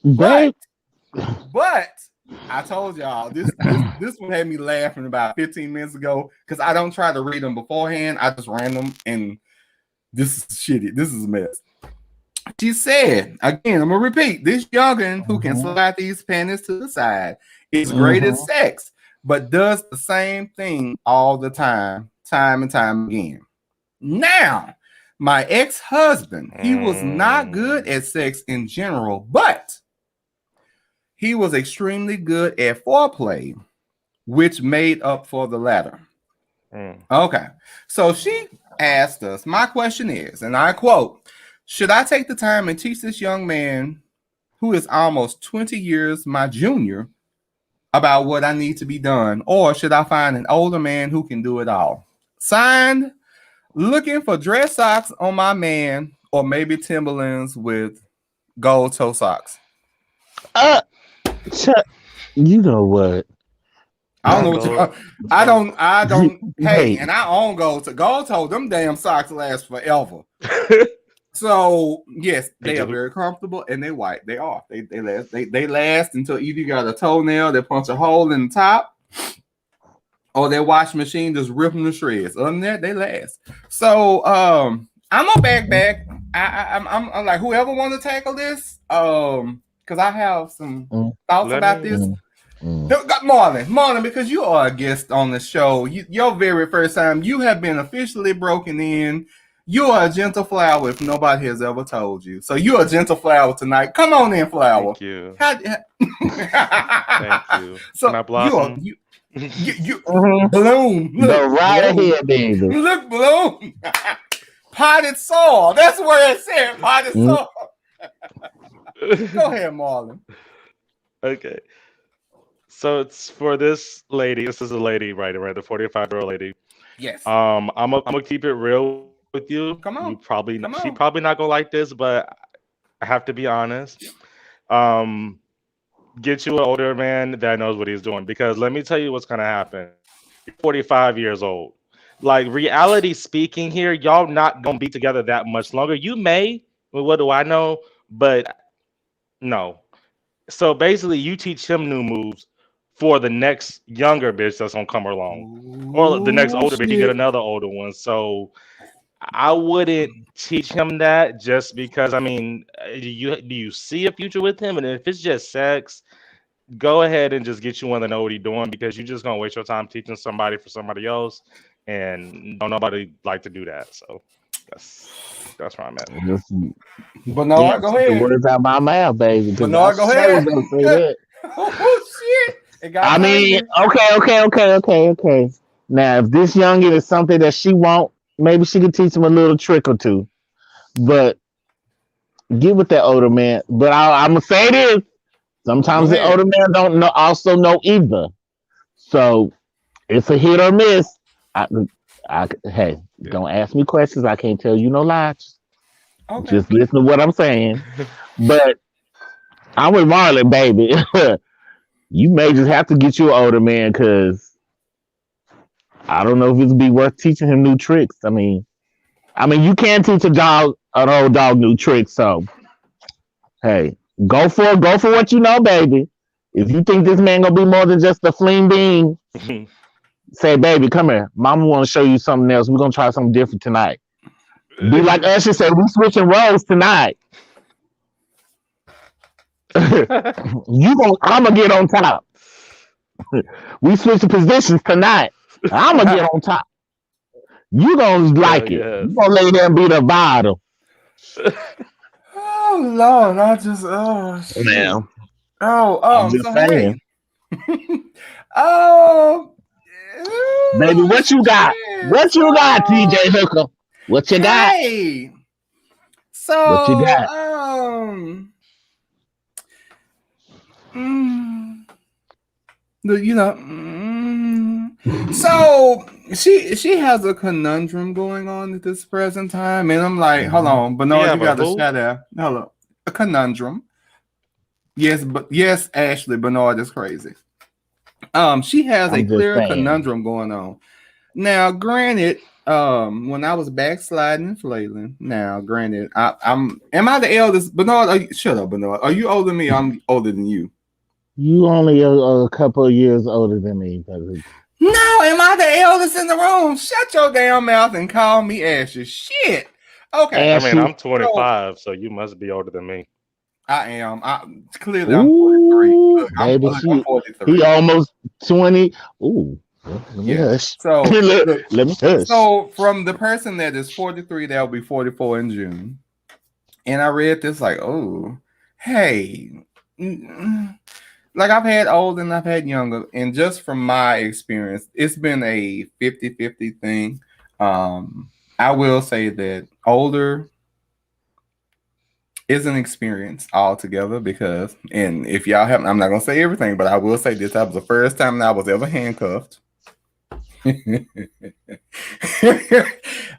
Speaker 1: But I told y'all this one had me laughing about 15 minutes ago because I don't try to read them beforehand. I just ran them, and this is shitty. This is a mess. She said, again, I'm gonna repeat, this youngin' who can slide these panties to the side is great at sex, but does the same thing all the time and time again. Now, my ex-husband, he was not good at sex in general, but he was extremely good at foreplay, which made up for the latter. Okay, so she asked us, my question is, and I quote, should I take the time and teach this young man who is almost 20 years my junior about what I need to be done, or should I find an older man who can do it all? Signed, looking for dress socks on my man, or maybe Timberlands with gold toe socks.
Speaker 3: You know what?
Speaker 1: I don't know what I don't. Hey, and I own gold toe. Them damn socks last forever. So yes, they are very comfortable and they white. They are. They last until either you got a toenail that punch a hole in the top, or their washing machine just rip them to shreds. Other than that, they last. So I'm gonna back. I'm like, whoever want to tackle this, because I have some thoughts about this. Marlon, because you are a guest on the show, your very first time, you have been officially broken in. You are a gentle flower if nobody has ever told you. So you're a gentle flower tonight. Come on in, flower.
Speaker 4: Thank you.
Speaker 1: Thank you. So
Speaker 4: can I blossom?
Speaker 1: You bloom.
Speaker 3: Go right ahead, baby.
Speaker 1: Look, bloom. Potted soil. That's where it said potted soil. Go ahead, Marlon.
Speaker 4: Okay. So it's for this lady. This is a lady, right? The 45-year-old lady.
Speaker 1: Yes.
Speaker 4: I'm gonna keep it real with you.
Speaker 1: Come on.
Speaker 4: She probably not gonna like this, but I have to be honest. Get you an older man that knows what he's doing, because let me tell you what's gonna happen. You're 45 years old. Like, reality speaking here, y'all not gonna be together that much longer. You may, well, what do I know? But no. So basically, you teach him new moves for the next younger bitch that's gonna come along, or the next older bitch. You get another older one. So I wouldn't teach him that, just because, I mean, do you see a future with him? And if it's just sex, go ahead and just get you one that know what he's doing, because you're just gonna waste your time teaching somebody for somebody else, and don't nobody like to do that. So that's where I'm at.
Speaker 1: Bernard, go ahead.
Speaker 3: The words out my mouth, baby.
Speaker 1: Bernard, go ahead.
Speaker 3: Oh shit! I mean, okay. Now, if this youngin is something that she want, maybe she could teach him a little trick or two. But get with that older man. But I'm gonna say this: sometimes the older man don't also know either. So it's a hit or miss. Hey, don't ask me questions. I can't tell you no lies. Okay. Just listen to what I'm saying. But I'm with Marlon, baby. You may just have to get you an older man, because I don't know if it'd be worth teaching him new tricks. I mean, you can teach an old dog new tricks. So, hey, go for what you know, baby. If you think this man gonna be more than just a fling bean, say, baby, come here. Mama want to show you something else. We're gonna try something different tonight. Be like Usher said, we switching roles tonight. I'm gonna get on top. We switching positions tonight. I'm gonna get on top. You gonna like it.
Speaker 4: yes.
Speaker 3: You gonna lay there and be the bottom.
Speaker 1: Oh Lord, I just shit.
Speaker 3: Man,
Speaker 1: Oh,
Speaker 3: I'm just
Speaker 1: so
Speaker 3: saying.
Speaker 1: hey. Oh,
Speaker 3: Baby, what you got?
Speaker 1: shit.
Speaker 3: What you got, TJ Hooker? What you got?
Speaker 1: Hey. So,
Speaker 3: What you got?
Speaker 1: you know, so she has a conundrum going on at this present time, and I'm like, hold on, Bernard, you got to shout out. Hold on, a conundrum. Yes, but yes, Ashley, Bernard is crazy. She has a clear conundrum going on. Now, granted, when I was backsliding and flailing, now, granted, am I the eldest? Bernard, shut up, Bernard. Are you older than me? I'm older than you.
Speaker 3: You only a couple of years older than me.
Speaker 1: No, am I the eldest in the room? Shut your damn mouth and call me Ashes. Shit. Okay.
Speaker 4: I mean, I'm 25, so you must be older than me.
Speaker 1: I am. Clearly, I'm 43. Look, I'm
Speaker 3: 43. He almost 20. Ooh. Yes.
Speaker 1: So
Speaker 3: let me hush.
Speaker 1: So from the person that is 43, that will be 44 in June. And I read this like, oh, hey. Like I've had old and I've had younger, and just from my experience, it's been a 50-50 thing. I will say that older is an experience altogether because, and if y'all haven't, I'm not gonna say everything, but I will say this: that was the first time that I was ever handcuffed.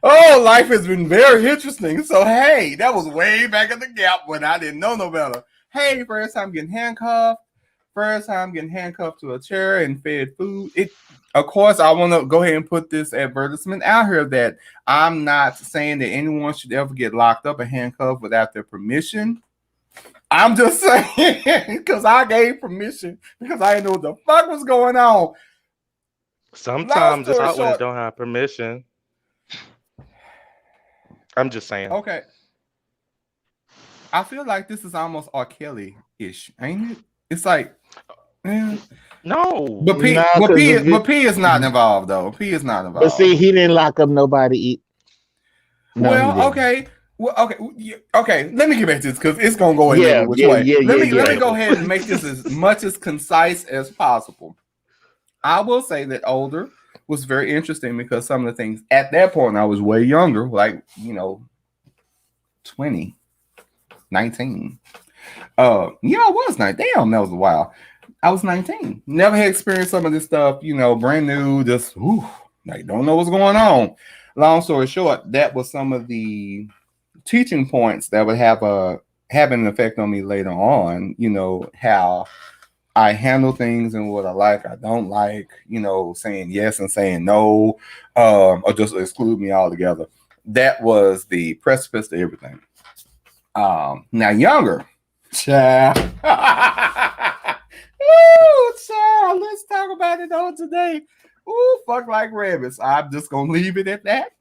Speaker 1: Oh, life has been very interesting. So hey, that was way back in the gap when I didn't know no better. Hey, first time getting handcuffed. First time getting handcuffed to a chair and fed food. Of course, I want to go ahead and put this advertisement out here that I'm not saying that anyone should ever get locked up and handcuffed without their permission. I'm just saying because I gave permission because I didn't know what the fuck was going on.
Speaker 4: Sometimes it's out when you don't have permission. I'm just saying.
Speaker 1: Okay. I feel like this is almost R. Kelly-ish, ain't it? It's like,
Speaker 4: no.
Speaker 1: But P is not involved though. P is not involved.
Speaker 3: But see, he didn't lock up nobody.
Speaker 1: Okay. Okay. Let me get back to this because it's gonna go in every which way. Let me go ahead and make this as much as concise as possible. I will say that older was very interesting because some of the things at that point I was way younger, like 20, 19. I was 19. Damn, that was a while. I was 19. Never had experienced some of this stuff, brand new, just don't know what's going on. Long story short, that was some of the teaching points that would have an effect on me later on, how I handle things and what I like, I don't like, saying yes and saying no, or just exclude me altogether. That was the precipice to everything. Now younger. Child. Ooh, child. Let's talk about it on today. Ooh, fuck like rabbits. I'm just gonna leave it at that.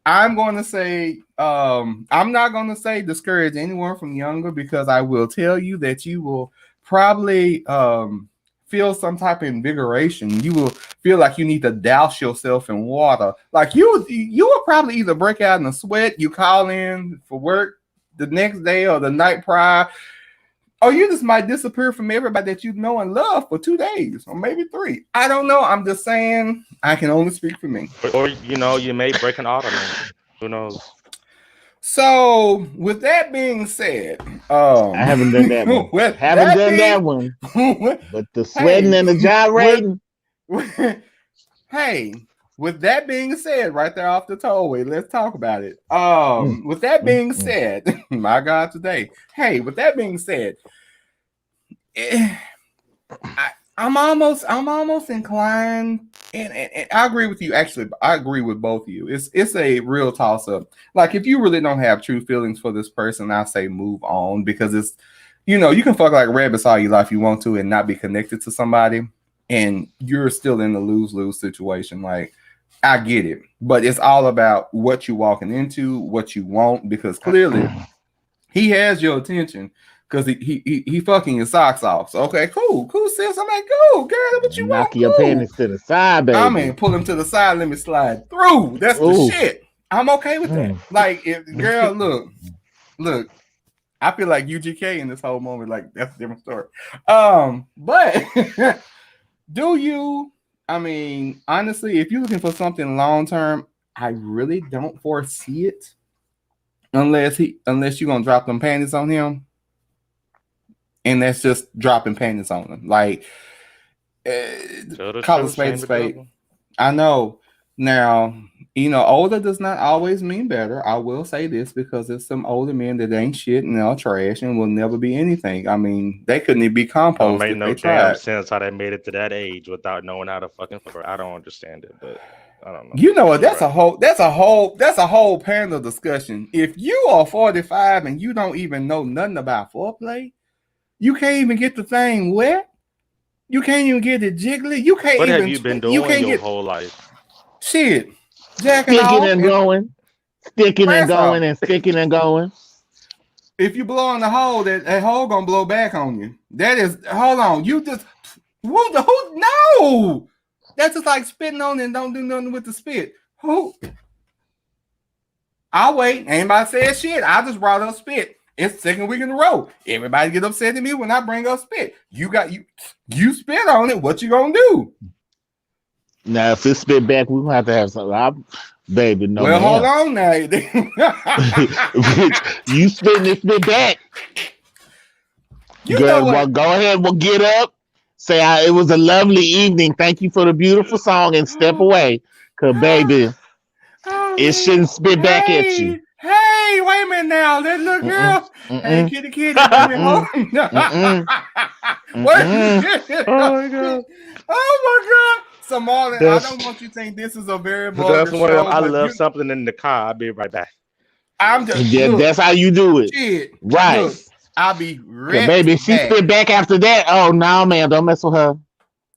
Speaker 1: I'm gonna say, I'm not gonna say discourage anyone from younger because I will tell you that you will probably feel some type of invigoration. You will feel like you need to douse yourself in water. Like you will probably either break out in a sweat, you call in for work the next day or the night prior, or you just might disappear from everybody that you know and love for 2 days or maybe 3. I don't know. I'm just saying I can only speak for me.
Speaker 4: Or you may break an ottoman. Who knows?
Speaker 1: So with that being said,
Speaker 3: I haven't done that one. But the sweating and the gyrating.
Speaker 1: Hey, with that being said, right there off the tollway, let's talk about it. With that being said, my God, today. Hey, with that being said, I'm almost inclined, and I agree with you. Actually, I agree with both of you. It's a real toss up. Like if you really don't have true feelings for this person, I say move on because it's, you can fuck like rabbits all your life you want to and not be connected to somebody, and you're still in a lose-lose situation. Like I get it, but it's all about what you're walking into, what you want, because clearly he has your attention. because he fucking your socks off. So okay, cool, sis. I'm like, cool, girl, what you want?
Speaker 3: Knock your panties to the side, baby.
Speaker 1: I mean, pull him to the side, let me slide through. That's the shit. I'm okay with that. Like, if girl, look. I feel like UGK in this whole moment. Like, that's a different story. But do you? I mean, honestly, if you're looking for something long term, I really don't foresee it, unless you're gonna drop them panties on him, and that's just dropping panties on him. Like, call a spade a spade. I know. Now, older does not always mean better. I will say this because there's some older men that ain't shit and they're trash and will never be anything. I mean, they couldn't even be composed.
Speaker 4: Don't make no damn sense how they made it to that age without knowing how to fucking fuck. I don't understand it, but I don't know.
Speaker 1: You know what? That's a whole panel discussion. If you are 45 and you don't even know nothing about foreplay, you can't even get the thing wet. You can't even get it jiggly. You can't.
Speaker 4: What
Speaker 1: even
Speaker 4: have you been doing your whole life?
Speaker 1: Shit.
Speaker 3: Sticking and going. Sticking and going and sticking and going.
Speaker 1: If you blow in the hole, that hole gonna blow back on you. That is, hold on. You just, no. That's just like spitting on it and don't do nothing with the spit. Who? I'll wait. Anybody said shit. I just brought up spit. It's the second week in a row. Everybody get upset at me when I bring up spit. You spit on it. What you gonna do?
Speaker 3: Now, if it spit back, we gonna have to have something. Baby, no.
Speaker 1: Well, hold on now.
Speaker 3: You spit and spit back. Girl, well, go ahead. We'll get up. Say it was a lovely evening. Thank you for the beautiful song, and step away, cause baby, it shouldn't spit back at you.
Speaker 1: Hey, wait a minute now. That little girl. Hey, kitty.
Speaker 4: Oh my god.
Speaker 1: Oh my god. So Marlon, I don't want you to think this is a very vulgar show.
Speaker 4: I left something in the car. I'll be right back.
Speaker 1: I'm just
Speaker 3: that's how you do it.
Speaker 1: Shit.
Speaker 3: Right.
Speaker 1: Look, I'll be ready.
Speaker 3: Baby, she spit back after that. Oh no, man, don't mess with her.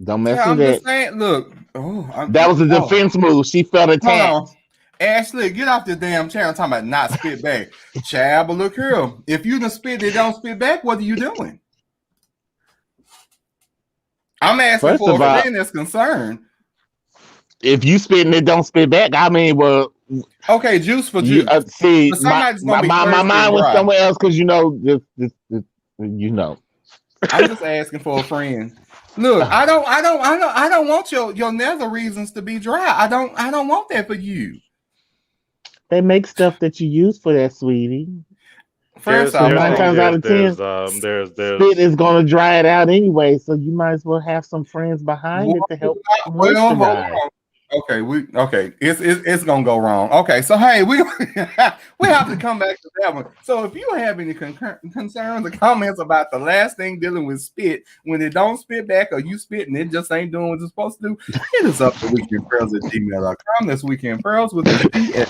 Speaker 3: Don't mess with that.
Speaker 1: Saying, look,
Speaker 3: that was a defense move. She felt attacked.
Speaker 1: Ashley, get off the damn chair. I'm talking about not spit back. Chad, but look here. If you done spit, they don't spit back. What are you doing? I'm asking for a friend that's concerned.
Speaker 3: If you spit and it don't spit back, I mean, well,
Speaker 1: okay, juice for juice.
Speaker 3: See, my mind was somewhere else because this,
Speaker 1: I'm just asking for a friend. Look, I don't want your nether reasons to be dry. I don't want that for you.
Speaker 3: They make stuff that you use for that, sweetie.
Speaker 1: First off,
Speaker 3: 9 times out of 10, spit is gonna dry it out anyway. So you might as well have some friends behind it to help.
Speaker 1: Okay, it's gonna go wrong. Okay, so hey, we have to come back to that one. So if you have any concerns or comments about the last thing dealing with spit, when it don't spit back or you spit and it just ain't doing what it's supposed to do, hit us up to weekendpearls@gmail.com. That's weekendpearls with the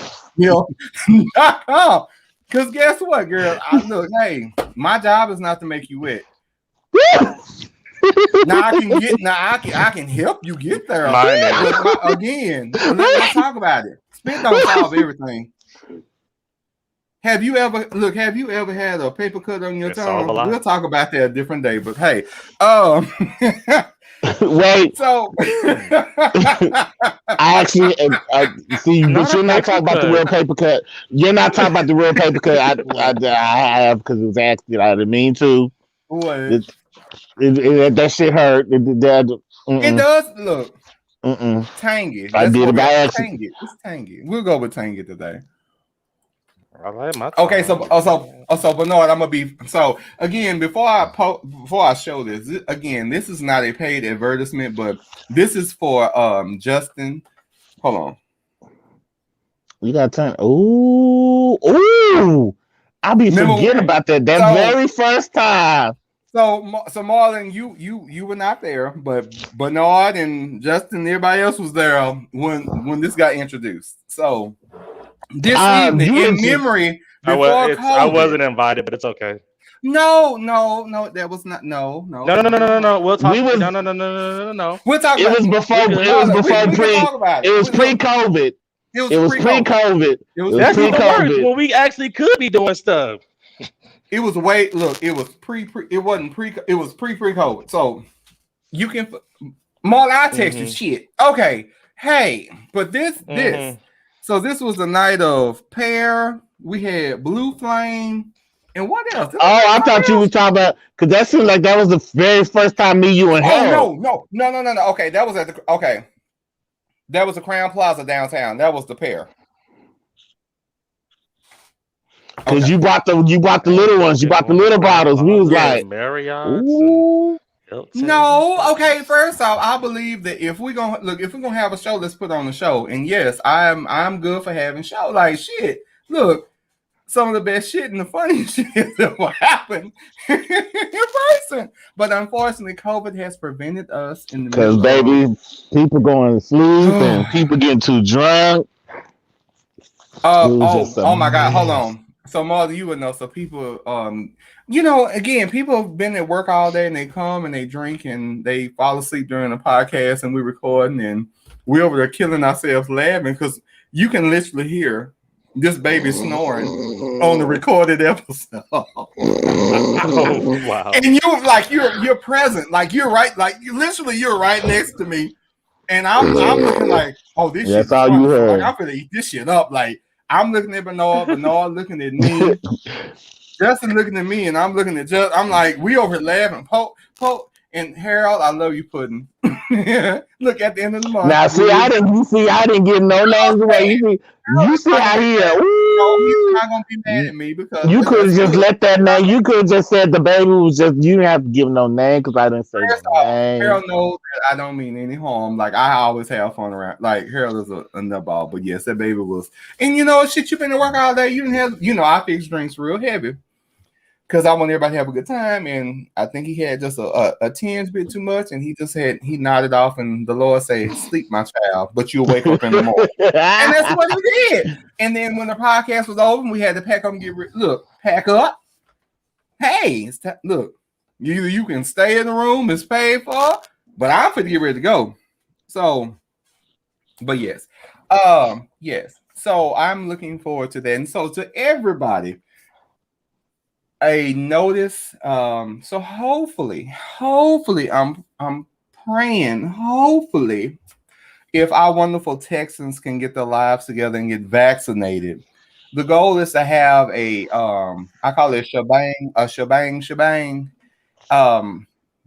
Speaker 1: Because guess what, girl? Look, hey, my job is not to make you wet. Now I can help you get there. Again, let's talk about it. Spit don't solve everything. Have you ever had a paper cut on your tongue? We'll talk about that a different day. But hey,
Speaker 3: wait.
Speaker 1: So
Speaker 3: I actually see, but you're not talking about the real paper cut. You're not talking about the real paper cut. I have because it was accident. I didn't mean to.
Speaker 1: What?
Speaker 3: That shit hurt. It
Speaker 1: does look tangy.
Speaker 3: I did it by accident.
Speaker 1: It's tangy. We'll go with tangy today.
Speaker 4: I like my
Speaker 1: okay, so Bernard, I'm gonna be so again before I show this again. This is not a paid advertisement, but this is for Justin. Hold on.
Speaker 3: You gotta turn. Ooh! I'll be forgetting about that. Very first time.
Speaker 1: So Marlon, you were not there, but Bernard and Justin and everybody else was there when this got introduced. So this evening, in memory,
Speaker 4: I wasn't invited, but it's okay.
Speaker 1: No, that was not. No.
Speaker 4: We'll talk. No.
Speaker 1: We'll talk.
Speaker 3: It was before. It was pre-COVID. It was pre-COVID.
Speaker 4: That's even worse when we actually could be doing stuff.
Speaker 1: It was way. Look, it was pre. It wasn't pre. It was pre-COVID. So you can. Marlon, I texted shit. Okay. Hey, but this. So this was the night of Pear. We had Blue Flame. And what else?
Speaker 3: I thought you was talking about, because that seemed like that was the very first time me, you, and Harold.
Speaker 1: No. Okay, that was at the that was the Crown Plaza downtown. That was the Pear.
Speaker 3: Because you bought the little ones, you bought the little bottles. We was like,
Speaker 5: Marriott.
Speaker 1: No, okay. First off, I believe that if we're gonna have a show, let's put on the show. And yes, I'm good for having show. Like shit. Look, some of the best shit and the funniest shit that will happen in person. But unfortunately, COVID has prevented us in the
Speaker 3: because baby, people going to sleep and people getting too drunk.
Speaker 1: Oh my God, hold on. So Martha, you would know. So people, again, people have been at work all day and they come and they drink and they fall asleep during the podcast and we're recording and we're over there killing ourselves laughing because you can literally hear this baby snoring on the recorded episode.
Speaker 5: Oh wow!
Speaker 1: And you're present, like you're right, like you're right next to me, and I'm looking like, oh, this shit.
Speaker 3: That's all you heard.
Speaker 1: Like, I'm gonna eat this shit up. Like I'm looking at Bernard looking at me, Justin looking at me, and I'm looking at Justin. I'm like, we over here laughing, poke. And Harold, I love you, pudding. Look at the end of the month.
Speaker 3: Now, I didn't get no names away. You see how he.
Speaker 1: He's not gonna be mad at me because
Speaker 3: you could have just let that name. You could have just said the baby was just. You didn't have to give no name because I didn't say no name.
Speaker 1: Harold knows that I don't mean any harm. Like I always have fun around. Like Harold is a nutball, but yes, that baby was. And shit, you've been to work all day. You didn't have. I fix drinks real heavy. Because I want everybody to have a good time, and I think he had just a tinge bit too much, and he nodded off, and the Lord said, "Sleep, my child, but you'll wake up in the morning." And that's what he did. And then when the podcast was over, we had to pack up and pack up. Hey, look, you can stay in the room, it's paid for, but I'm finna get ready to go. So, but yes. So I'm looking forward to that, and so to everybody. A notice. So hopefully, I'm praying. Hopefully, if our wonderful Texans can get their lives together and get vaccinated, the goal is to have I call it a shebang.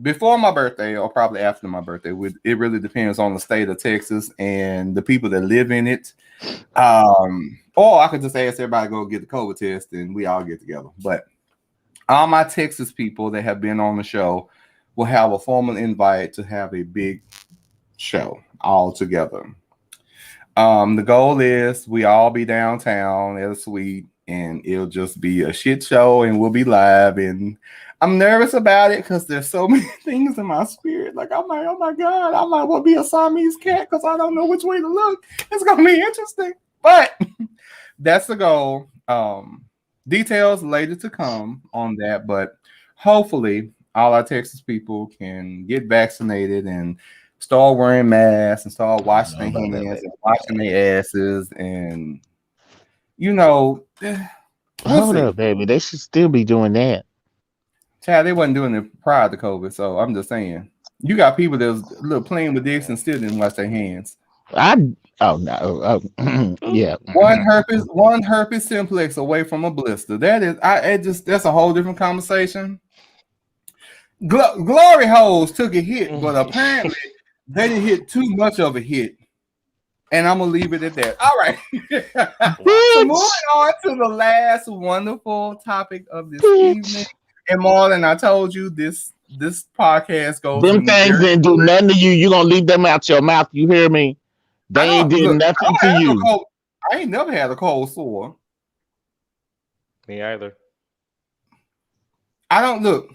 Speaker 1: Before my birthday or probably after my birthday. It really depends on the state of Texas and the people that live in it. Or I could just ask everybody to go get the COVID test and we all get together. But all my Texas people that have been on the show will have a formal invite to have a big show all together. The goal is we all be downtown at a suite and it'll just be a shit show and we'll be live. And I'm nervous about it because there's so many things in my spirit. Like, I'm like, oh my God, I might well be a Siamese cat because I don't know which way to look. It's going to be interesting. But that's the goal. Details later to come on that, but hopefully all our Texas people can get vaccinated and start wearing masks and start washing their hands and washing their asses and
Speaker 3: hold up, baby. They should still be doing that.
Speaker 1: Child, they wasn't doing it prior to COVID, so I'm just saying. You got people that was playing with dicks and still didn't wash their hands.
Speaker 3: Yeah.
Speaker 1: One herpes simplex away from a blister. That's a whole different conversation. Glory holes took a hit, but apparently they didn't hit too much of a hit. And I'm gonna leave it at that. All right. So moving on to the last wonderful topic of this evening. And Marlon, I told you this podcast goes.
Speaker 3: Them things didn't do nothing to you. You're gonna leave them out your mouth. You hear me? They ain't did nothing to you.
Speaker 1: I ain't never had a cold sore.
Speaker 5: Me either.
Speaker 1: I don't look.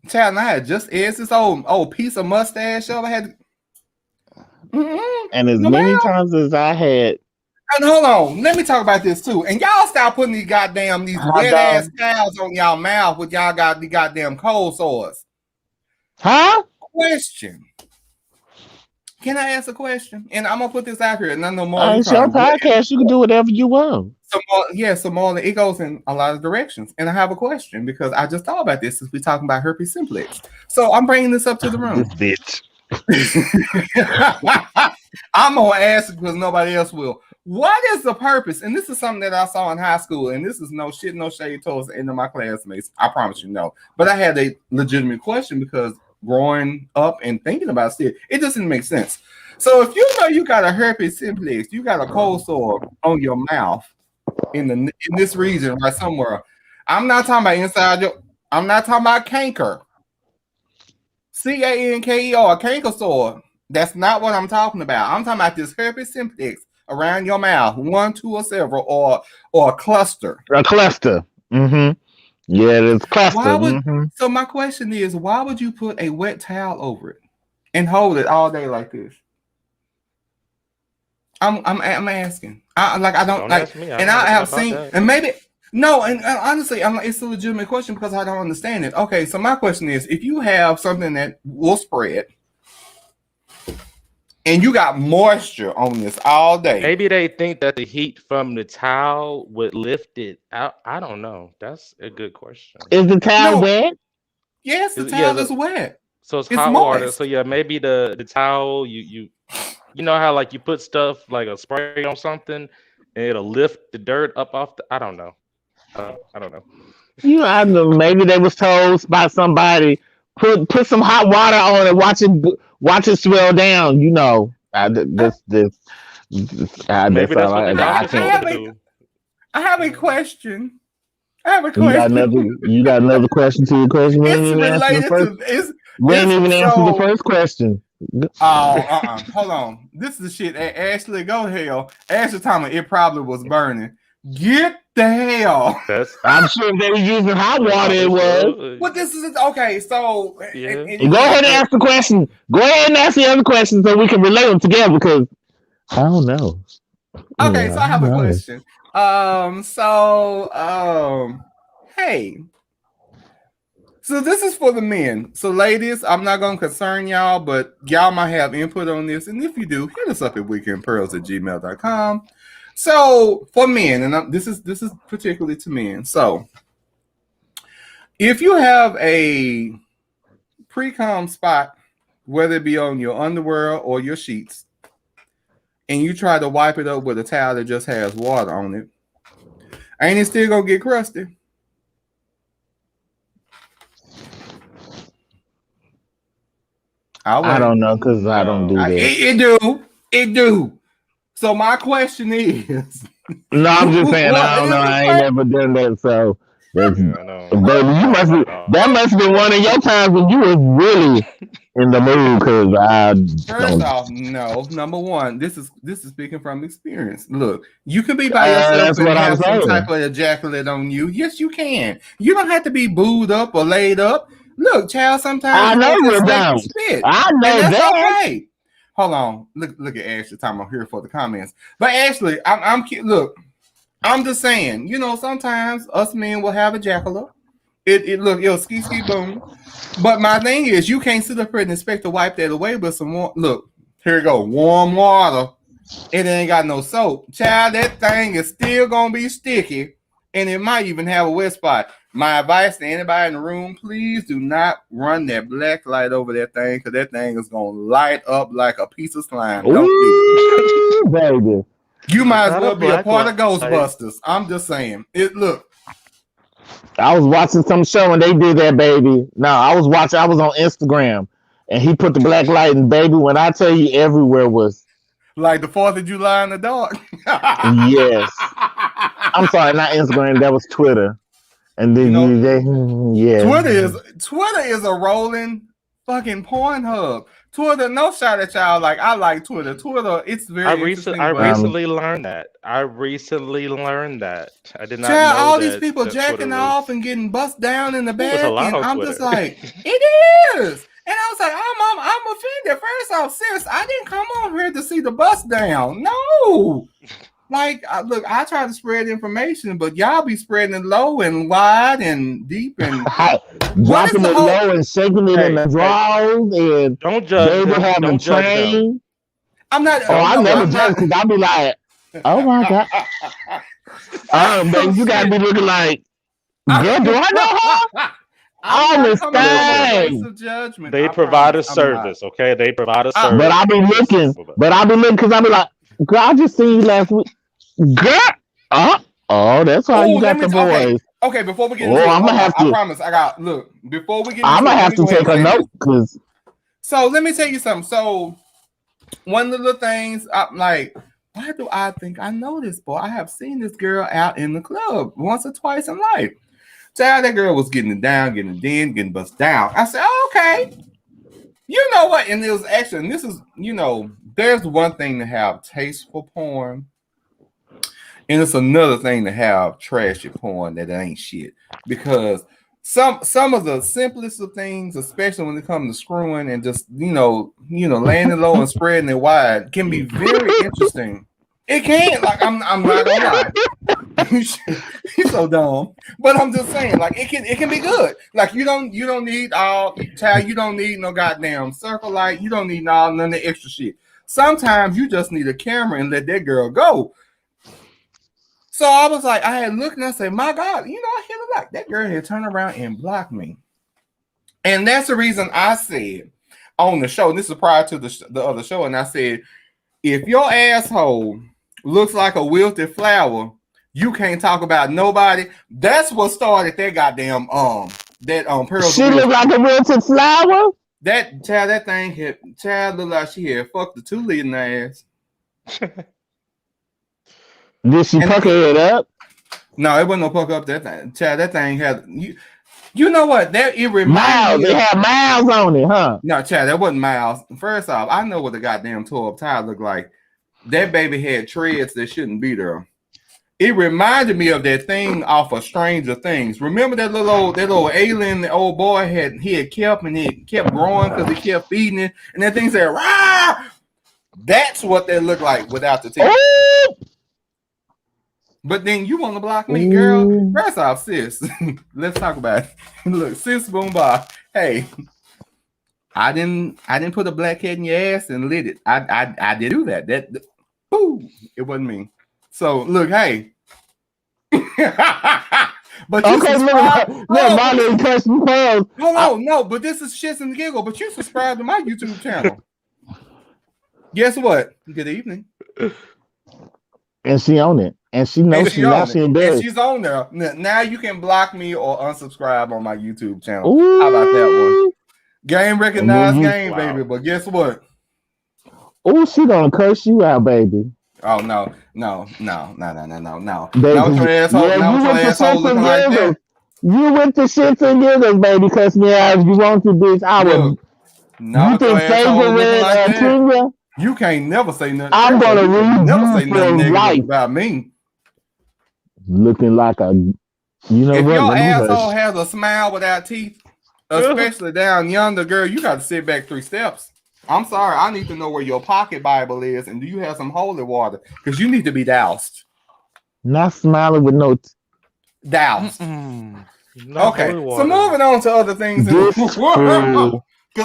Speaker 1: Child, I had just as this old piece of mustache up. I had.
Speaker 3: And as many times as I had.
Speaker 1: And hold on, let me talk about this too. And y'all stop putting these wet ass towels on y'all mouth with y'all got the goddamn cold sores.
Speaker 3: Huh?
Speaker 1: Question. Can I ask a question? And I'm gonna put this out here, and I know more.
Speaker 3: It's your podcast. You can do whatever you want.
Speaker 1: So Marlon, it goes in a lot of directions. And I have a question because I just thought about this since we're talking about herpes simplex. So I'm bringing this up to the room.
Speaker 3: This bitch.
Speaker 1: I'm gonna ask because nobody else will. What is the purpose? And this is something that I saw in high school, and this is no shade towards the end of my classmates. I promise you, no. But I had a legitimate question because growing up and thinking about it just didn't make sense. So if you know you got a herpes simplex, you got a cold sore on your mouth in this region right somewhere. I'm not talking about inside your. I'm not talking about canker. CANKER, canker sore. That's not what I'm talking about. I'm talking about this herpes simplex around your mouth, 1, 2, or several, or a cluster.
Speaker 3: A cluster. Mm-hmm. Yeah, it's cluster.
Speaker 1: So my question is, why would you put a wet towel over it and hold it all day like this? I'm asking. I don't like, and I have seen, that. And maybe no, and honestly, it's a legitimate question because I don't understand it. Okay, so my question is, if you have something that will spread, and you got moisture on this all day,
Speaker 5: maybe they think that the heat from the towel would lift it out. I don't know. That's a good question.
Speaker 3: Is the towel wet?
Speaker 1: Yes, the towel is wet.
Speaker 5: So it's hot water. So yeah, maybe the towel you know how like you put stuff like a spray on something and it'll lift the dirt up off the. I don't know. I don't know.
Speaker 3: You know, I know. Maybe they was told by somebody put some hot water on it, watch it swell down. You know,
Speaker 5: maybe that's what the doctor told to do.
Speaker 1: I have a question. You
Speaker 3: got another question to your question. We didn't even answer the first question.
Speaker 1: Hold on. This is the shit. Ashley, go hell. Ashley Thomas, it probably was burning. Get the hell.
Speaker 3: I'm sure they were using hot water. It was.
Speaker 1: Well, this is okay. So,
Speaker 3: yeah. Go ahead and ask the question. Go ahead and ask the other question so we can relate them together because I don't know.
Speaker 1: Okay, so I have a question. Hey. So this is for the men. So ladies, I'm not going to concern y'all, but y'all might have input on this. And if you do, hit us up at weekendpearls@gmail.com. So for men, and this is particularly to men. So if you have a pre-cum spot, whether it be on your underwear or your sheets, and you try to wipe it up with a towel that just has water on it, ain't it still gonna get crusty?
Speaker 3: I don't know because I don't do that.
Speaker 1: It do. So my question is,
Speaker 3: no, I'm just saying I don't know. I ain't never done that. So, baby, that must have been one of your times when you was really in the mood. Because
Speaker 1: first off, no. Number one, this is speaking from experience. Look, you can be by yourself and have some type of ejaculate on you. Yes, you can. You don't have to be booed up or laid up. Look, child, sometimes
Speaker 3: I know you're down. I know that.
Speaker 1: Okay. Hold on. Look at Ashley. Time I'm here for the comments. But Ashley, I'm just saying, you know, sometimes us men will have a jackalope. It'll ski boom. But my thing is, you can't sit up here and expect to wipe that away with some warm. Look, here you go, warm water. It ain't got no soap. Child, that thing is still gonna be sticky, and it might even have a wet spot. My advice to anybody in the room, please do not run that black light over that thing, because that thing is going to light up like a piece of slime. Don't do it.
Speaker 3: Baby.
Speaker 1: You might as well be a part of Ghostbusters. I'm just saying. Look.
Speaker 3: I was watching some show and they did that, baby. No, I was on Instagram and he put the black light and baby, when I tell you everywhere was.
Speaker 1: Like the 4th of July in the dark.
Speaker 3: Yes. I'm sorry, not Instagram. That was Twitter. And then
Speaker 1: Twitter is a rolling fucking porn hub. Twitter, no shot at y'all. Like I like Twitter. Twitter, it's very.
Speaker 5: I recently learned that. I did not know
Speaker 1: all
Speaker 5: that,
Speaker 1: these people jacking off and getting bust down in the back, and I'm
Speaker 5: Twitter.
Speaker 1: Just like, it is. And I was like, I'm offended. First off, sis, I didn't come on here to see the bust down. No. Like, look, I try to spread information, but y'all be spreading it low and wide and deep and
Speaker 3: dropping it low and shaking it in the drawers and
Speaker 5: don't judge. Don't judge.
Speaker 1: I'm not.
Speaker 3: I never judge because I'll be like, oh my god. Baby, you gotta be looking like, girl, do I know her?
Speaker 1: I'm
Speaker 3: Oh,
Speaker 1: not coming from a
Speaker 3: mistake.
Speaker 1: place of judgment.
Speaker 5: They
Speaker 1: I
Speaker 5: provide a
Speaker 1: promise I'm not.
Speaker 5: service, okay? They provide a
Speaker 1: But
Speaker 5: service.
Speaker 3: But I be looking because I be like, girl, I just seen you last week. Girl, that's why you got the boys.
Speaker 1: Okay, before we get into it,
Speaker 3: I'm gonna have to.
Speaker 1: I promise. Look, before we get into
Speaker 3: I'm
Speaker 1: it,
Speaker 3: gonna have to take a note because.
Speaker 1: So let me tell you something. So one of the things I'm like, why do I think I know this boy? I have seen this girl out in the club once or twice in life. Child, that girl was getting it down, getting it in, getting bust down. I said, okay. You know what? And it was actually, and this is, there's one thing to have tasteful porn, and it's another thing to have trashy porn that ain't shit. Because some of the simplest of things, especially when it comes to screwing and just, laying it low and spreading it wide, can be very interesting. It can, like, I'm not gonna lie. You're so dumb, but I'm just saying, like, it can be good. Like, you don't need you don't need no goddamn circle light. You don't need none of the extra shit. Sometimes you just need a camera and let that girl go. So I was like, I had looked and I said, my God, I hit a block. That girl had turned around and blocked me, and that's the reason I said on the show. And this is prior to the other show, and I said, if your asshole looks like a wilted flower, you can't talk about nobody. That's what started that goddamn Pearl.
Speaker 3: She looked like a wilted flower.
Speaker 1: That thing looked like she had fucked the 2 liter in the ass.
Speaker 3: Did she puck her head up?
Speaker 1: No, it wasn't no puck up that thing. Child, that thing had you know what? It reminded
Speaker 3: miles.
Speaker 1: me.
Speaker 3: It had miles on it, huh?
Speaker 1: No, child, that wasn't miles. First off, I know what the goddamn tore up tire looked like. That baby had treads that shouldn't be there. It reminded me of that thing off of Stranger Things. Remember that little alien the old boy had kept, and it kept growing because he kept feeding it, and that thing said, "Rah!" That's what they look like without the teeth.
Speaker 3: Ooh.
Speaker 1: But then you want to block me, girl? First off, sis, let's talk about it. Look, sis, boom, bar. Hey, I didn't put a black head in your ass and lit it. I did do that. It wasn't me. So look, hey. But you no, but this is shits and giggle. But you subscribe to my YouTube channel. Guess what? Good evening.
Speaker 3: And she on it. And she knows she's not seeing bad.
Speaker 1: And she's on there. Now you can block me or unsubscribe on my YouTube channel. Ooh. How about that one? Game recognized game, baby. But guess what?
Speaker 3: Oh, she gonna curse you out, baby.
Speaker 1: Oh no. Not your
Speaker 3: asshole looking like that. You went to shits and giggles, baby, cuss me out if you want to, bitch. I would. You think favorite
Speaker 1: you can't never say nothing.
Speaker 3: I'm gonna read
Speaker 1: never say nothing negative about me.
Speaker 3: Looking like a
Speaker 1: if your asshole has a smile without teeth, especially down yonder, girl, you got to sit back 3 steps. I'm sorry, I need to know where your pocket Bible is, and do you have some holy water? Because you need to be doused.
Speaker 3: Not smiling with no
Speaker 1: doused. Okay, so moving on to other things. Because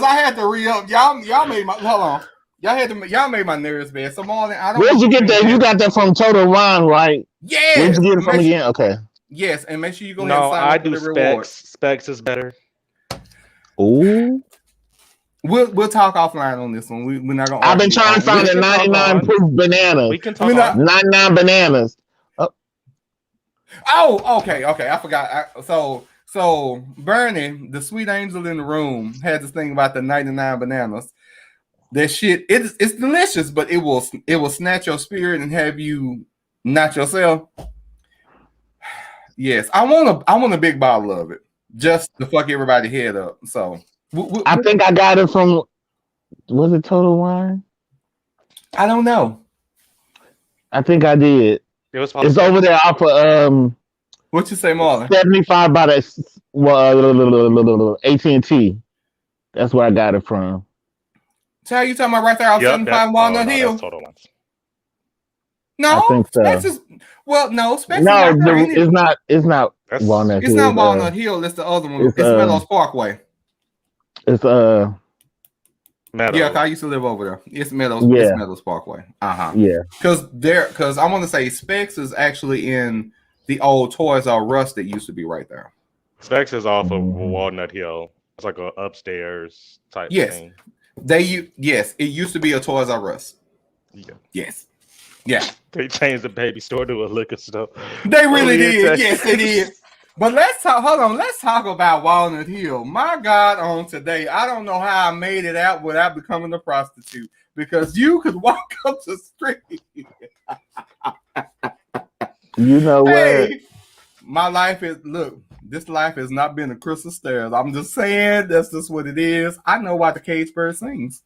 Speaker 1: I had to re-up. Y'all made my hold on. Y'all made my nerves bad. So Marlon, I don't.
Speaker 3: Where'd you get that? You got that from Total Wine, right?
Speaker 1: Yeah.
Speaker 3: Where'd you get it from again? Okay.
Speaker 1: Yes, and make sure you go ahead and sign up for the
Speaker 5: reward.
Speaker 1: reward.
Speaker 5: Specs is better.
Speaker 3: Ooh.
Speaker 1: We'll talk offline on this one. We're not gonna.
Speaker 3: I've been trying to find the 99 proof bananas.
Speaker 5: We can talk.
Speaker 3: 99 bananas.
Speaker 1: Oh, okay. I forgot. So Bernie, the sweet angel in the room, had this thing about the 99 bananas. That shit, it's delicious, but it will snatch your spirit and have you not yourself. Yes, I want a big bottle of it just to fuck everybody head up. So
Speaker 3: I think I got it from. Was it Total Wine?
Speaker 1: I don't know.
Speaker 3: I think I did. It's over there off of
Speaker 1: what you say, Marlon?
Speaker 3: 75 by the AT&T. That's where I got it from.
Speaker 1: Tell you talking about right there off 75 Walnut Hill. No,
Speaker 3: I think so.
Speaker 1: Specs is, no, Specs
Speaker 3: no,
Speaker 1: is not
Speaker 3: it's not. It's not Walnut Hill.
Speaker 1: It's not Walnut Hill. It's the other one. It's Meadows Parkway.
Speaker 3: It's
Speaker 5: Meadows.
Speaker 1: Yeah, I used to live over there. It's Meadows.
Speaker 3: Yeah.
Speaker 1: It's Meadows Parkway.
Speaker 3: Yeah.
Speaker 1: Because I want to say Specs is actually in the old Toys R Us that used to be right there.
Speaker 5: Specs is off of
Speaker 3: Mhm.
Speaker 5: Walnut Hill. It's like a upstairs type
Speaker 1: Yes.
Speaker 5: thing.
Speaker 1: Yes, it used to be a Toys R Us.
Speaker 5: Yeah.
Speaker 1: Yes. Yeah.
Speaker 5: They changed the baby store to a liquor store.
Speaker 1: They really
Speaker 5: yeah,
Speaker 1: did.
Speaker 5: Texas.
Speaker 1: Yes, they did. But let's talk about Walnut Hill. My God, on today, I don't know how I made it out without becoming a prostitute, because you could walk up the street.
Speaker 3: You know what?
Speaker 1: Hey, my life is, look, this life has not been a crystal stairs. I'm just saying, that's just what it is. I know why the cage bird sings.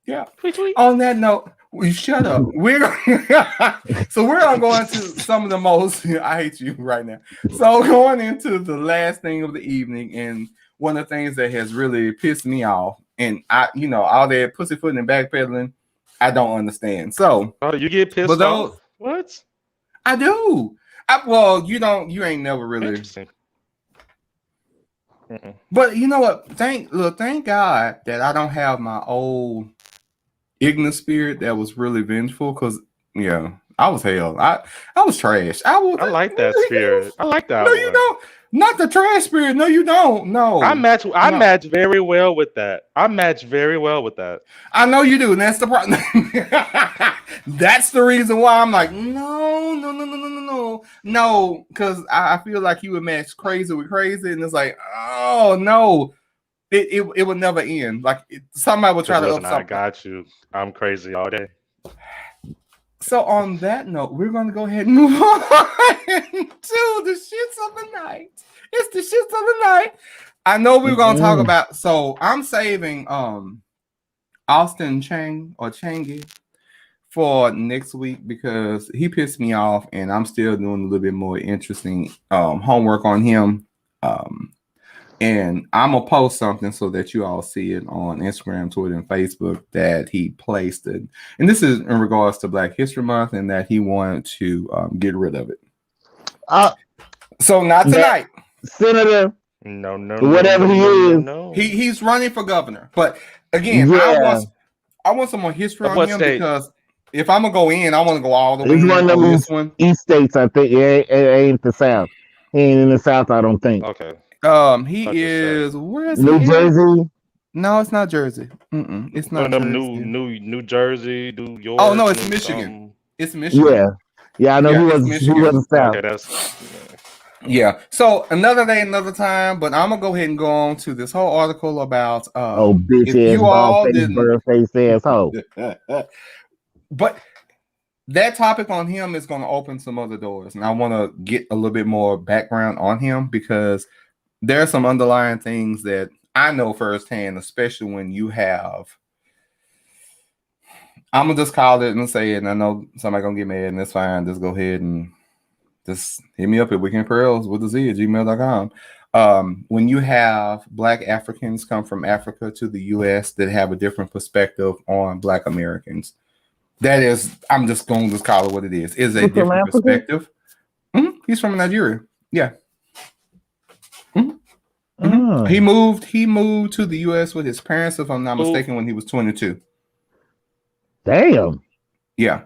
Speaker 1: Yeah.
Speaker 5: Tweet, tweet.
Speaker 1: On that note, we shut up. We're gonna go into some of the most. I hate you right now. So going into the last thing of the evening, and one of the things that has really pissed me off, and all that pussyfooting and backpedaling, I don't understand. So,
Speaker 5: Oh, you get pissed
Speaker 1: but those,
Speaker 5: off? What?
Speaker 1: I do. You ain't never really.
Speaker 5: Interesting.
Speaker 1: But you know what? Thank God that I don't have my old ignorant spirit that was really vengeful, because I was hell. I was trash. I
Speaker 5: like that spirit. I like that.
Speaker 1: No, you don't. Not the trash spirit. No, you don't. No.
Speaker 5: I match very well with that. I match very well with that.
Speaker 1: I know you do, and that's the problem. That's the reason why I'm like, no, because I feel like you would match crazy with crazy, and it's like, oh no. It would never end. Like somebody would try to.
Speaker 5: Listen, I got you. I'm crazy all day.
Speaker 1: So on that note, we're going to go ahead and move on to the shits of the night. It's the shits of the night. I know we're going to talk about. So I'm saving Austin Chang or Changi for next week, because he pissed me off, and I'm still doing a little bit more interesting homework on him. And I'm gonna post something so that you all see it on Instagram, Twitter, and Facebook that he placed it. And this is in regards to Black History Month, and that he wanted to get rid of it. So not tonight,
Speaker 3: Senator.
Speaker 5: No,
Speaker 3: whatever he is.
Speaker 5: No.
Speaker 1: He's running for governor. But again, I want some more history on him, because if I'm gonna go in, I want to go all the way in on this one.
Speaker 3: East states, I think. It ain't the South. He ain't in the South, I don't think.
Speaker 5: Okay.
Speaker 1: He is. Where is
Speaker 3: New
Speaker 1: he?
Speaker 3: Jersey?
Speaker 1: No, it's not Jersey. It's not.
Speaker 5: New Jersey, New York.
Speaker 1: Oh no, it's Michigan. It's Michigan.
Speaker 3: Yeah. I know he was South.
Speaker 5: Okay, that's.
Speaker 1: Yeah. So another day, another time. But I'm gonna go ahead and go on to this whole article about.
Speaker 3: Bitch ass, bald face, bird face asshole.
Speaker 1: But that topic on him is going to open some other doors, and I want to get a little bit more background on him, because there are some underlying things that I know firsthand, especially when you have. I'm gonna just call it and say it, and I know somebody gonna get mad, and that's fine. Just go ahead and just hit me up at weekendpearls with a Z at gmail.com. When you have Black Africans come from Africa to the U.S. that have a different perspective on Black Americans, that is, I'm just going to call it what it is. Is a different perspective. He's from Nigeria. Yeah. He moved to the U.S. with his parents, if I'm not mistaken, when he was 22.
Speaker 3: Damn.
Speaker 1: Yeah.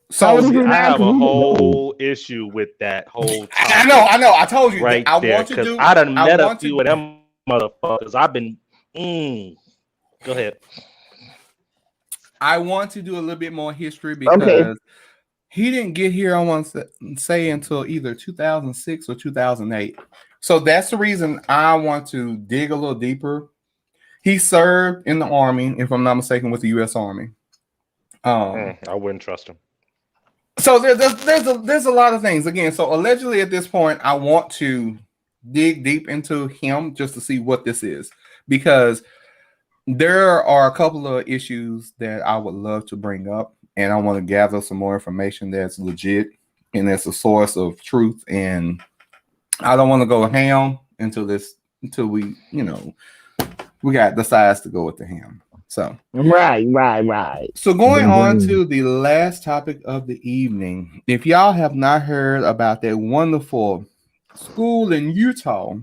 Speaker 1: So
Speaker 5: I have a whole issue with that whole.
Speaker 1: I know. I told you.
Speaker 5: Right
Speaker 1: I
Speaker 5: there,
Speaker 1: want to do.
Speaker 5: I done met a few of them motherfuckers. I've been. Go ahead.
Speaker 1: I want to do a little bit more history, because he didn't get here, I want to say, until either 2006 or 2008. So that's the reason I want to dig a little deeper. He served in the Army, if I'm not mistaken, with the U.S. Army.
Speaker 5: I wouldn't trust him.
Speaker 1: So there's a lot of things. Again, so allegedly at this point, I want to dig deep into him just to see what this is, because there are a couple of issues that I would love to bring up, and I want to gather some more information that's legit and that's a source of truth. And I don't want to go ham until we got the size to go with the ham. So
Speaker 3: right.
Speaker 1: So going on to the last topic of the evening, if y'all have not heard about that wonderful school in Utah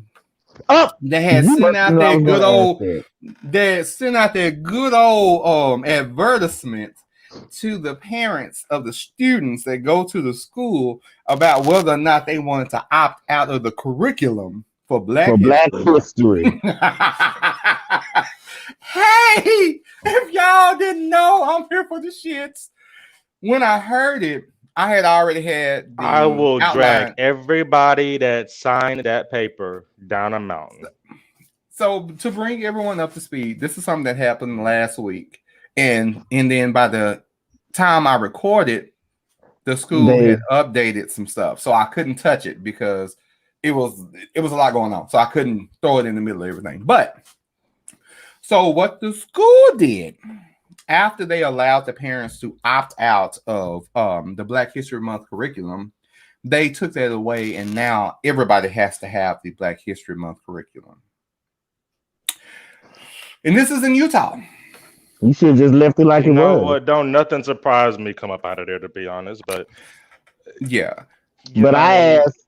Speaker 3: Oh,
Speaker 1: They had
Speaker 3: you
Speaker 1: sent
Speaker 3: must
Speaker 1: out
Speaker 3: know I
Speaker 1: that
Speaker 3: was
Speaker 1: good
Speaker 3: gonna ask
Speaker 1: old,
Speaker 3: that.
Speaker 1: they sent out that good old advertisement to the parents of the students that go to the school about whether or not they wanted to opt out of the curriculum for Black
Speaker 3: For Black
Speaker 1: History.
Speaker 3: History.
Speaker 1: Hey, if y'all didn't know, I'm here for the shits. When I heard it, I had already had the
Speaker 5: I will
Speaker 1: outline.
Speaker 5: drag everybody that signed that paper down a mountain.
Speaker 1: So to bring everyone up to speed, this is something that happened last week, and then by the time I recorded, the school had updated some stuff, so I couldn't touch it because it was a lot going on, so I couldn't throw it in the middle of everything. But so what the school did after they allowed the parents to opt out of the Black History Month curriculum, they took that away, and now everybody has to have the Black History Month curriculum. And this is in Utah.
Speaker 3: You should have just left it like
Speaker 5: You
Speaker 3: it
Speaker 5: know
Speaker 3: was.
Speaker 5: what? Don't nothing surprise me come up out of there, to be honest. But
Speaker 1: Yeah.
Speaker 3: But I asked,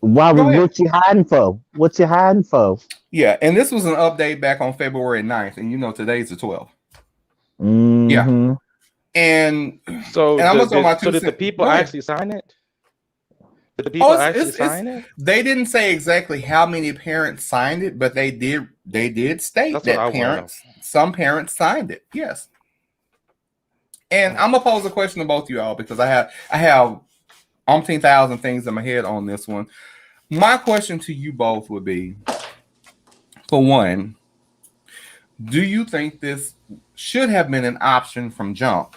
Speaker 3: why
Speaker 1: Go
Speaker 3: was
Speaker 1: ahead.
Speaker 3: what you hiding for? What you hiding for?
Speaker 1: Yeah, and this was an update back on February 9th, and you know today's the 12th.
Speaker 3: Mm-hmm.
Speaker 1: Yeah. And
Speaker 5: so,
Speaker 1: I'm gonna throw my
Speaker 5: did the
Speaker 1: 2 cents.
Speaker 5: people
Speaker 1: Go ahead.
Speaker 5: actually sign it? Did the people actually sign it?
Speaker 1: They didn't say exactly how many parents signed it, but they did state
Speaker 5: That's what I
Speaker 1: that
Speaker 5: wanna
Speaker 1: parents, some parents signed it. Yes. And I'm gonna pose a question to both of you all because I have umpteen thousand things in my head on this one. My question to you both would be, for one, do you think this should have been an option from jump?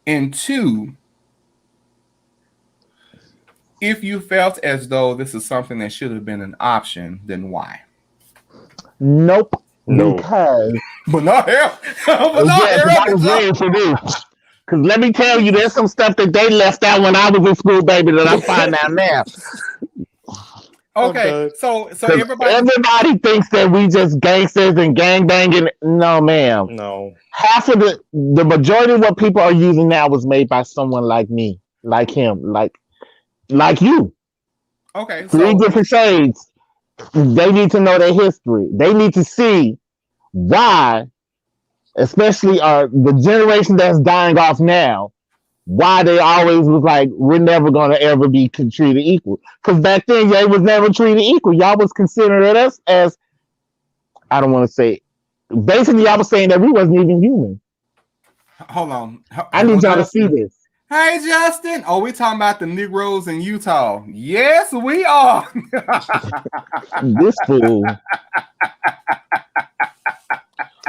Speaker 1: And two, if you felt as though this is something that should have been an option, then why?
Speaker 3: Nope.
Speaker 5: No.
Speaker 3: Because
Speaker 1: But not here. But not
Speaker 3: yeah,
Speaker 1: here.
Speaker 3: 'cause I was ready for this. Because let me tell you, there's some stuff that they left out when I was in school, baby, that I find out now.
Speaker 1: Okay, so
Speaker 3: 'Cause
Speaker 1: everybody
Speaker 3: thinks that we just gangsters and gangbanging. No, ma'am.
Speaker 4: No.
Speaker 3: Half of the majority of what people are using now was made by someone like me, like him, like you.
Speaker 1: Okay,
Speaker 3: Three
Speaker 1: so
Speaker 3: different shades. They need to know their history. They need to see why, especially the generation that's dying off now, why they always was like, we're never gonna ever be treated equal. Because back then, y'all was never treated equal. Y'all was considering us as, I don't want to say, basically y'all was saying that we wasn't even human.
Speaker 1: hold on.
Speaker 3: I need y'all to see this.
Speaker 1: Hey, Justin. Oh, we talking about the Negroes in Utah. Yes, we are.
Speaker 3: This fool.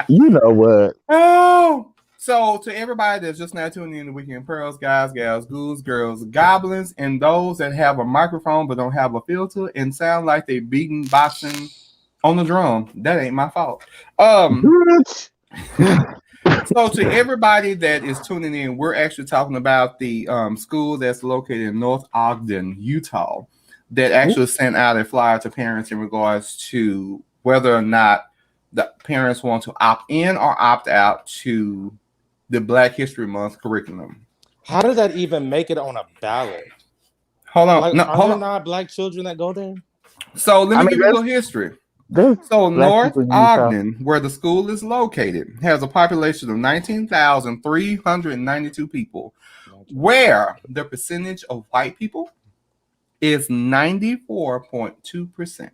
Speaker 3: You know what?
Speaker 1: Oh, so to everybody that's just now tuning in to Weekend Pearls, guys, gals, ghouls, girls, goblins, and those that have a microphone but don't have a filter and sound like they beating boxing on the drum, that ain't my fault. So to everybody that is tuning in, we're actually talking about the school that's located in North Ogden, Utah, that actually sent out a flyer to parents in regards to whether or not the parents want to opt in or opt out to the Black History Month curriculum.
Speaker 4: How does that even make it on a ballot?
Speaker 1: Hold on.
Speaker 4: Like,
Speaker 1: No,
Speaker 4: are
Speaker 1: hold
Speaker 4: there
Speaker 1: on.
Speaker 4: not black children that go there?
Speaker 1: So let me give you a
Speaker 3: that's-
Speaker 1: little history.
Speaker 3: There's
Speaker 1: So
Speaker 3: black
Speaker 1: North
Speaker 3: people in Utah.
Speaker 1: Ogden, where the school is located, has a population of 19,392 people, where the percentage of white people is 94.2%.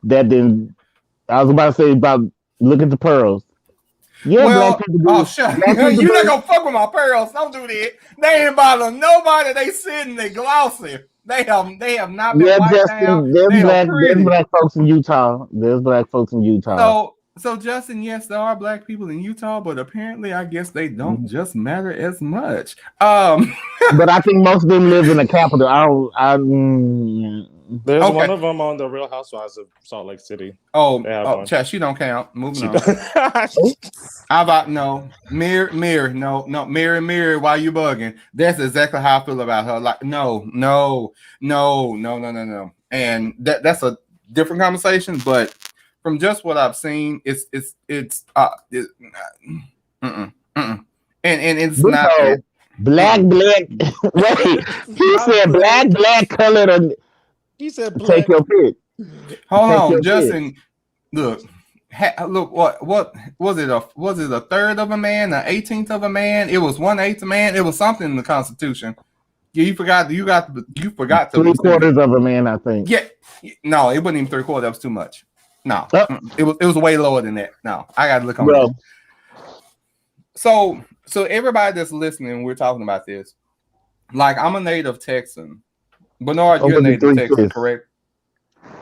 Speaker 3: That didn't. I was about to say about look at the pearls. Yeah,
Speaker 1: Well,
Speaker 3: black people do.
Speaker 1: oh shut
Speaker 3: Black people
Speaker 1: you not
Speaker 3: do.
Speaker 1: gonna fuck with my pearls. Don't do that. They ain't bother nobody. They sitting, they glossy. They have not been
Speaker 3: Yeah,
Speaker 1: wiped down.
Speaker 3: Justin.
Speaker 1: They are
Speaker 3: There's
Speaker 1: pretty.
Speaker 3: black folks in Utah. There's black folks in Utah.
Speaker 1: So Justin, yes, there are black people in Utah, but apparently I guess they don't just matter as much.
Speaker 3: But I think most of them live in the capital.
Speaker 4: There's
Speaker 1: Okay.
Speaker 4: one of them on the Real Housewives of Salt Lake City.
Speaker 1: Oh,
Speaker 4: They have one.
Speaker 1: Chad, she don't count. Moving on.
Speaker 4: She-
Speaker 1: How about no mirror, no, mirror. Why you bugging? That's exactly how I feel about her. Like, no. And that's a different conversation. But from just what I've seen, it's and it's
Speaker 3: But
Speaker 1: not.
Speaker 3: no, black. Wait, he said black, colored.
Speaker 4: He said
Speaker 3: Take
Speaker 4: black.
Speaker 3: your pick.
Speaker 1: Hold
Speaker 3: Take
Speaker 1: on,
Speaker 3: your
Speaker 1: Justin. Look, look. What was it? Was it a third of a man? An 18th of a man? It was 1/8 a man. It was something in the Constitution. Yeah, you forgot. You forgot to listen.
Speaker 3: 3/4 of a man, I think.
Speaker 1: Yeah, no, it wasn't even 3/4. That was too much. No,
Speaker 3: Oh.
Speaker 1: it was way lower than that. No, I got to look on
Speaker 3: Bro.
Speaker 1: that. So everybody that's listening, we're talking about this. Like, I'm a native Texan. Bernard, you're a native Texan, correct?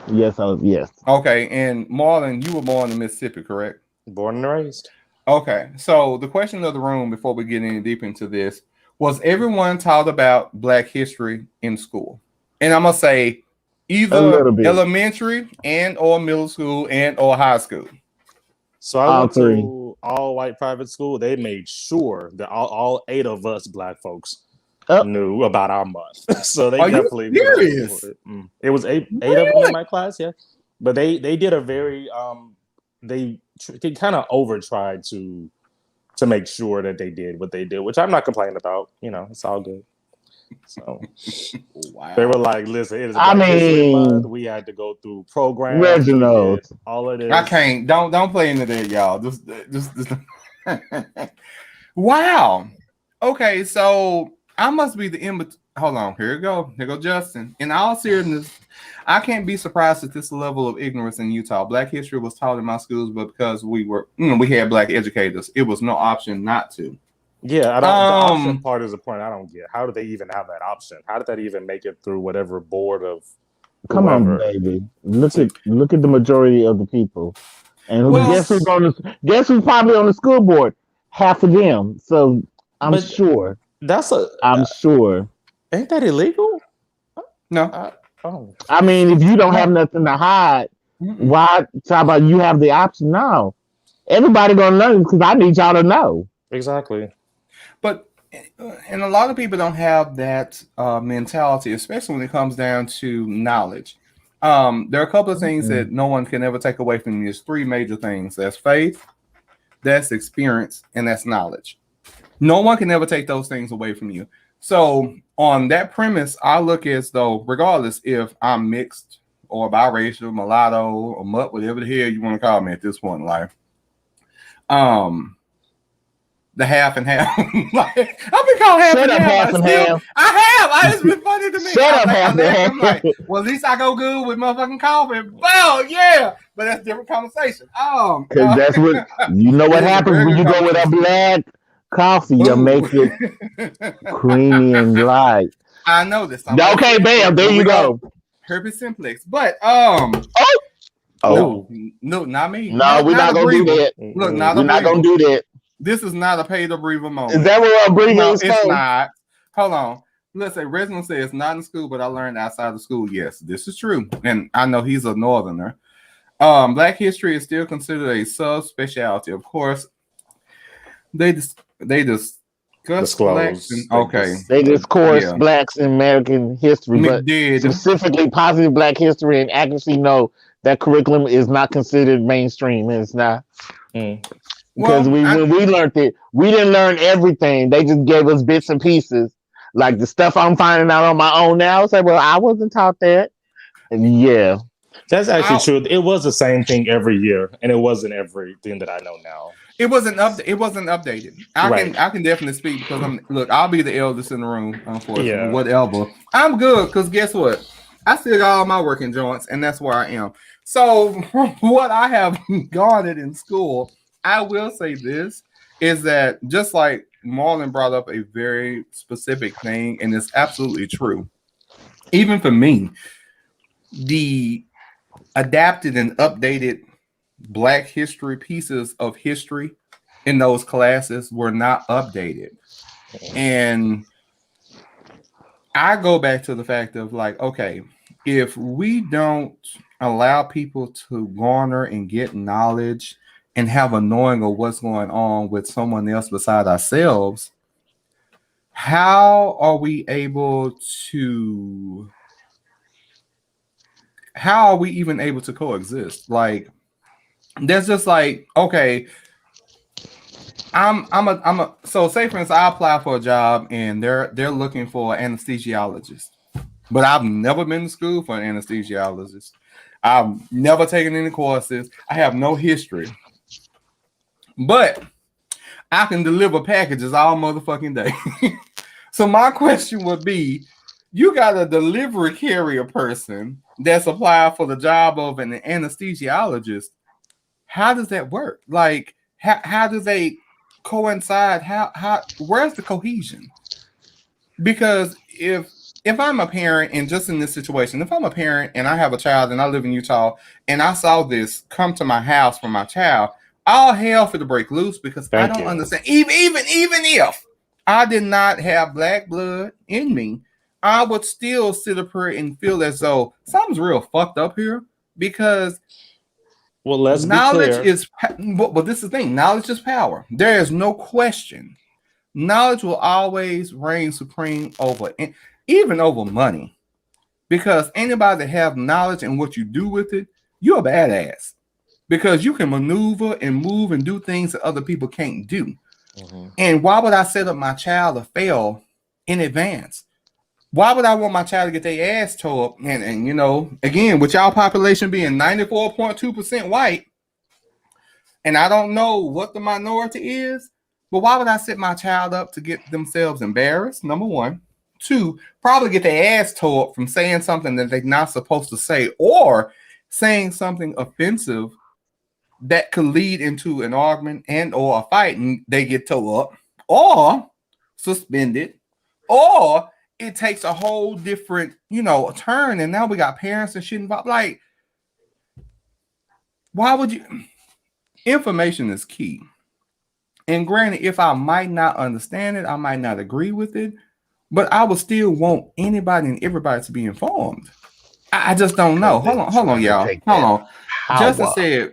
Speaker 3: Yes, yes.
Speaker 1: Okay, and Marlon, you were born in Mississippi, correct?
Speaker 4: Born and raised.
Speaker 1: Okay, so the question of the room before we get any deeper into this was everyone taught about Black history in school? And I'm gonna say either elementary and or middle school and or high school.
Speaker 4: So I went to all white private school. They made sure that all 8 of us Black folks knew about our month. So they definitely. It was eight of them in my class, yeah. But they did a very they kind of over tried to make sure that they did what they did, which I'm not complaining about. You know, it's all good. So they were like, "Listen, it is Black History Month. We had to go through programs,
Speaker 3: Reginald,
Speaker 4: all of this."
Speaker 1: I can't. Don't play into that, y'all. Just. Wow. Okay, so I must be the hold on. Here go Justin. In all seriousness, I can't be surprised at this level of ignorance in Utah. Black history was taught in my schools, but because we had Black educators, it was no option not to.
Speaker 4: Yeah, the option part is the point I don't get. How do they even have that option? How did that even make it through whatever board of?
Speaker 3: Come on, baby. Look at the majority of the people, and guess who's probably on the school board? Half of them. So I'm sure. I'm sure.
Speaker 4: Ain't that illegal?
Speaker 1: No.
Speaker 3: I mean, if you don't have nothing to hide, why talk about you have the option now? Everybody gonna learn because I need y'all to know.
Speaker 4: Exactly.
Speaker 1: But and a lot of people don't have that mentality, especially when it comes down to knowledge. There are a couple of things that no one can ever take away from you. There's 3 major things. That's faith, that's experience, and that's knowledge. No one can ever take those things away from you. So on that premise, I look as though, regardless if I'm mixed or biracial, mulatto, or mutt, whatever the hell you want to call me at this point in life, the half and half. I've been called half and half. I have. It's been funny to me. I'm like, well, at least I go good with motherfucking coffee. Well, yeah, but that's a different conversation.
Speaker 3: Because that's what you know. What happens when you go with a black coffee? You make it creamy and light.
Speaker 1: I know this.
Speaker 3: Okay, bam. There you go.
Speaker 1: Herpes simplex, but
Speaker 3: no,
Speaker 1: not me.
Speaker 3: No, we're not gonna do that.
Speaker 1: Look,
Speaker 3: we're not gonna do that.
Speaker 1: This is not a pay to breathe moment.
Speaker 3: Is that what I'm breathing? No,
Speaker 1: it's not. Hold on. Let's say Reginald says not in school, but I learned outside of school. Yes, this is true, and I know he's a northerner. Black history is still considered a subspecialty. Of course, they discuss blacks.
Speaker 3: They discourse blacks in American history, but specifically positive Black history and accuracy. No, that curriculum is not considered mainstream. It's not. Because when we learned it, we didn't learn everything. They just gave us bits and pieces. Like the stuff I'm finding out on my own now. Say, well, I wasn't taught that. And yeah.
Speaker 4: That's actually true. It was the same thing every year, and it wasn't everything that I know now.
Speaker 1: It wasn't updated. I can definitely speak because I'll be the eldest in the room, unfortunately. Yeah. Whatever. I'm good because guess what? I still got all my working joints, and that's where I am. So what I have garnered in school, I will say this is that just like Marlon brought up a very specific thing, and it's absolutely true. Even for me, the adapted and updated Black history pieces of history in those classes were not updated. And I go back to the fact of like, okay, if we don't allow people to garner and get knowledge and have a knowing of what's going on with someone else beside ourselves, how are we even able to coexist? Like, there's just like, okay, so say for instance, I apply for a job and they're looking for an anesthesiologist. but I've never been to school for an anesthesiologist. I've never taken any courses. I have no history. But I can deliver packages all motherfucking day. So my question would be, you got a delivery carrier person that's applied for the job of an anesthesiologist. How does that work? Like, how do they coincide? Where's the cohesion? Because if I'm a parent, and just in this situation, if I'm a parent and I have a child and I live in Utah and I saw this come to my house from my child, all hell for to break loose, because I don't understand. Even if I did not have black blood in me, I would still sit up here and feel as though something's real fucked up here, because
Speaker 4: let's
Speaker 1: knowledge
Speaker 4: be clear.
Speaker 1: is. But this is the thing: knowledge is power. There is no question. Knowledge will always reign supreme over, even over money, because anybody that have knowledge and what you do with it, you're a badass, because you can maneuver and move and do things that other people can't do. Mm-hmm. And why would I set up my child to fail in advance? Why would I want my child to get their ass tore up? And you know, again, with y'all population being 94.2% white, and I don't know what the minority is, but why would I set my child up to get themselves embarrassed? Number one. Two, probably get their ass tore up from saying something that they're not supposed to say, or saying something offensive that could lead into an argument and or a fight, and they get tore up or suspended, or it takes a whole different, turn, and now we got parents and shit involved. Like, why would you? Information is key. And granted, if I might not understand it, I might not agree with it, but I would still want anybody and everybody to be informed. I just don't know. Hold on, y'all. Hold on.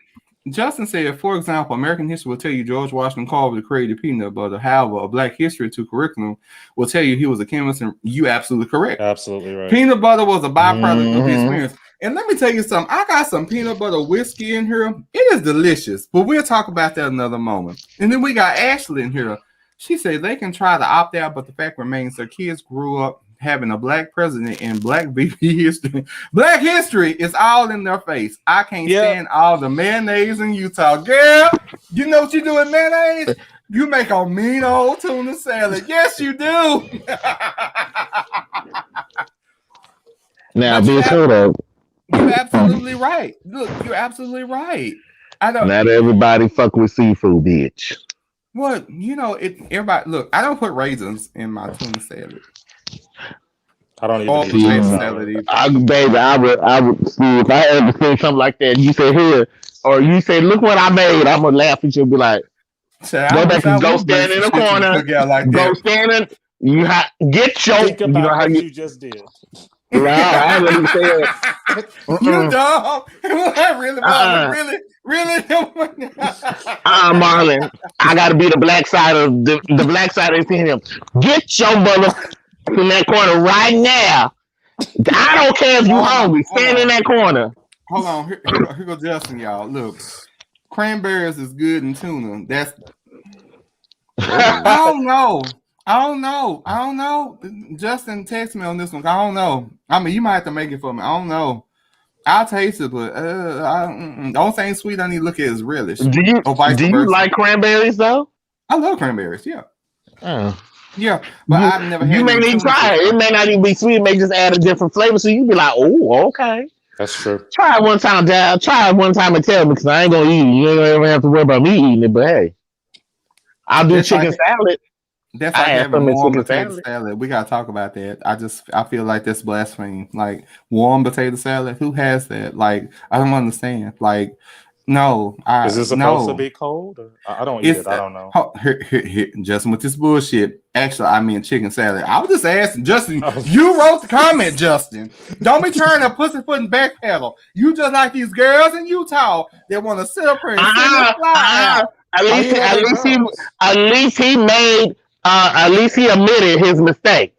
Speaker 1: Justin said, for example, American history will tell you George Washington Carver created peanut butter. However, a Black history to curriculum will tell you he was a chemist, and you absolutely correct.
Speaker 4: Absolutely right.
Speaker 1: Peanut butter was a byproduct of his experience. And let me tell you something. I got some peanut butter whiskey in here. It is delicious, but we'll talk about that another moment. And then we got Ashley in here. She said they can try to opt out, but the fact remains their kids grew up having a Black president and Black VP history. Black history is all in their face. I can't stand all the mayonnaise in Utah. Girl, you know what you do with mayonnaise? You make a mean old tuna salad. Yes, you do.
Speaker 3: Now, be sure
Speaker 1: you're absolutely right. Look, you're absolutely right.
Speaker 3: Not everybody fuck with seafood, bitch.
Speaker 1: Well, everybody, look, I don't put raisins in my tuna salad.
Speaker 4: I don't even eat salad.
Speaker 3: Baby, I would see if I ever say something like that. You say here, or you say, "Look what I made." I'm gonna laugh at you and be like, "Go back and go stand in the corner. Go stand in. You get your.
Speaker 4: Think about what you just did."
Speaker 3: Right, I really said.
Speaker 1: You dumb. Really.
Speaker 3: Marlon, I gotta be the black side of the black side of him. Get your mother in that corner right now. I don't care if you're hungry. Stand in that corner.
Speaker 1: Hold on. Here goes Justin, y'all. Look, cranberries is good in tuna. That's. I don't know. Justin, text me on this one. I don't know. I mean, you might have to make it for me. I don't know. I'll taste it, but don't say sweet. I need to look at his relish.
Speaker 3: Do you like cranberries though?
Speaker 1: I love cranberries. Yeah. Yeah, but I've never.
Speaker 3: You may need to try it. It may not even be sweet. It may just add a different flavor. So you be like, "Oh, okay."
Speaker 4: That's true.
Speaker 3: Try it one time, Dad. Try it one time and tell me, because I ain't gonna eat it. You ain't gonna ever have to worry about me eating it. But hey, I'll do chicken salad.
Speaker 1: That's like having warm potato salad. We gotta talk about that. I feel like that's blasphemy. Like warm potato salad. Who has that? Like, I don't understand. Like, no.
Speaker 4: Is this supposed to be cold? I don't eat it. I don't know.
Speaker 1: Here, Justin, with this bullshit. Actually, I mean chicken salad. I was just asking Justin. You wrote the comment, Justin. Don't be trying to pussyfoot and backpedal. You just like these girls in Utah that want to sit up here and fly out.
Speaker 3: At least he admitted his mistake,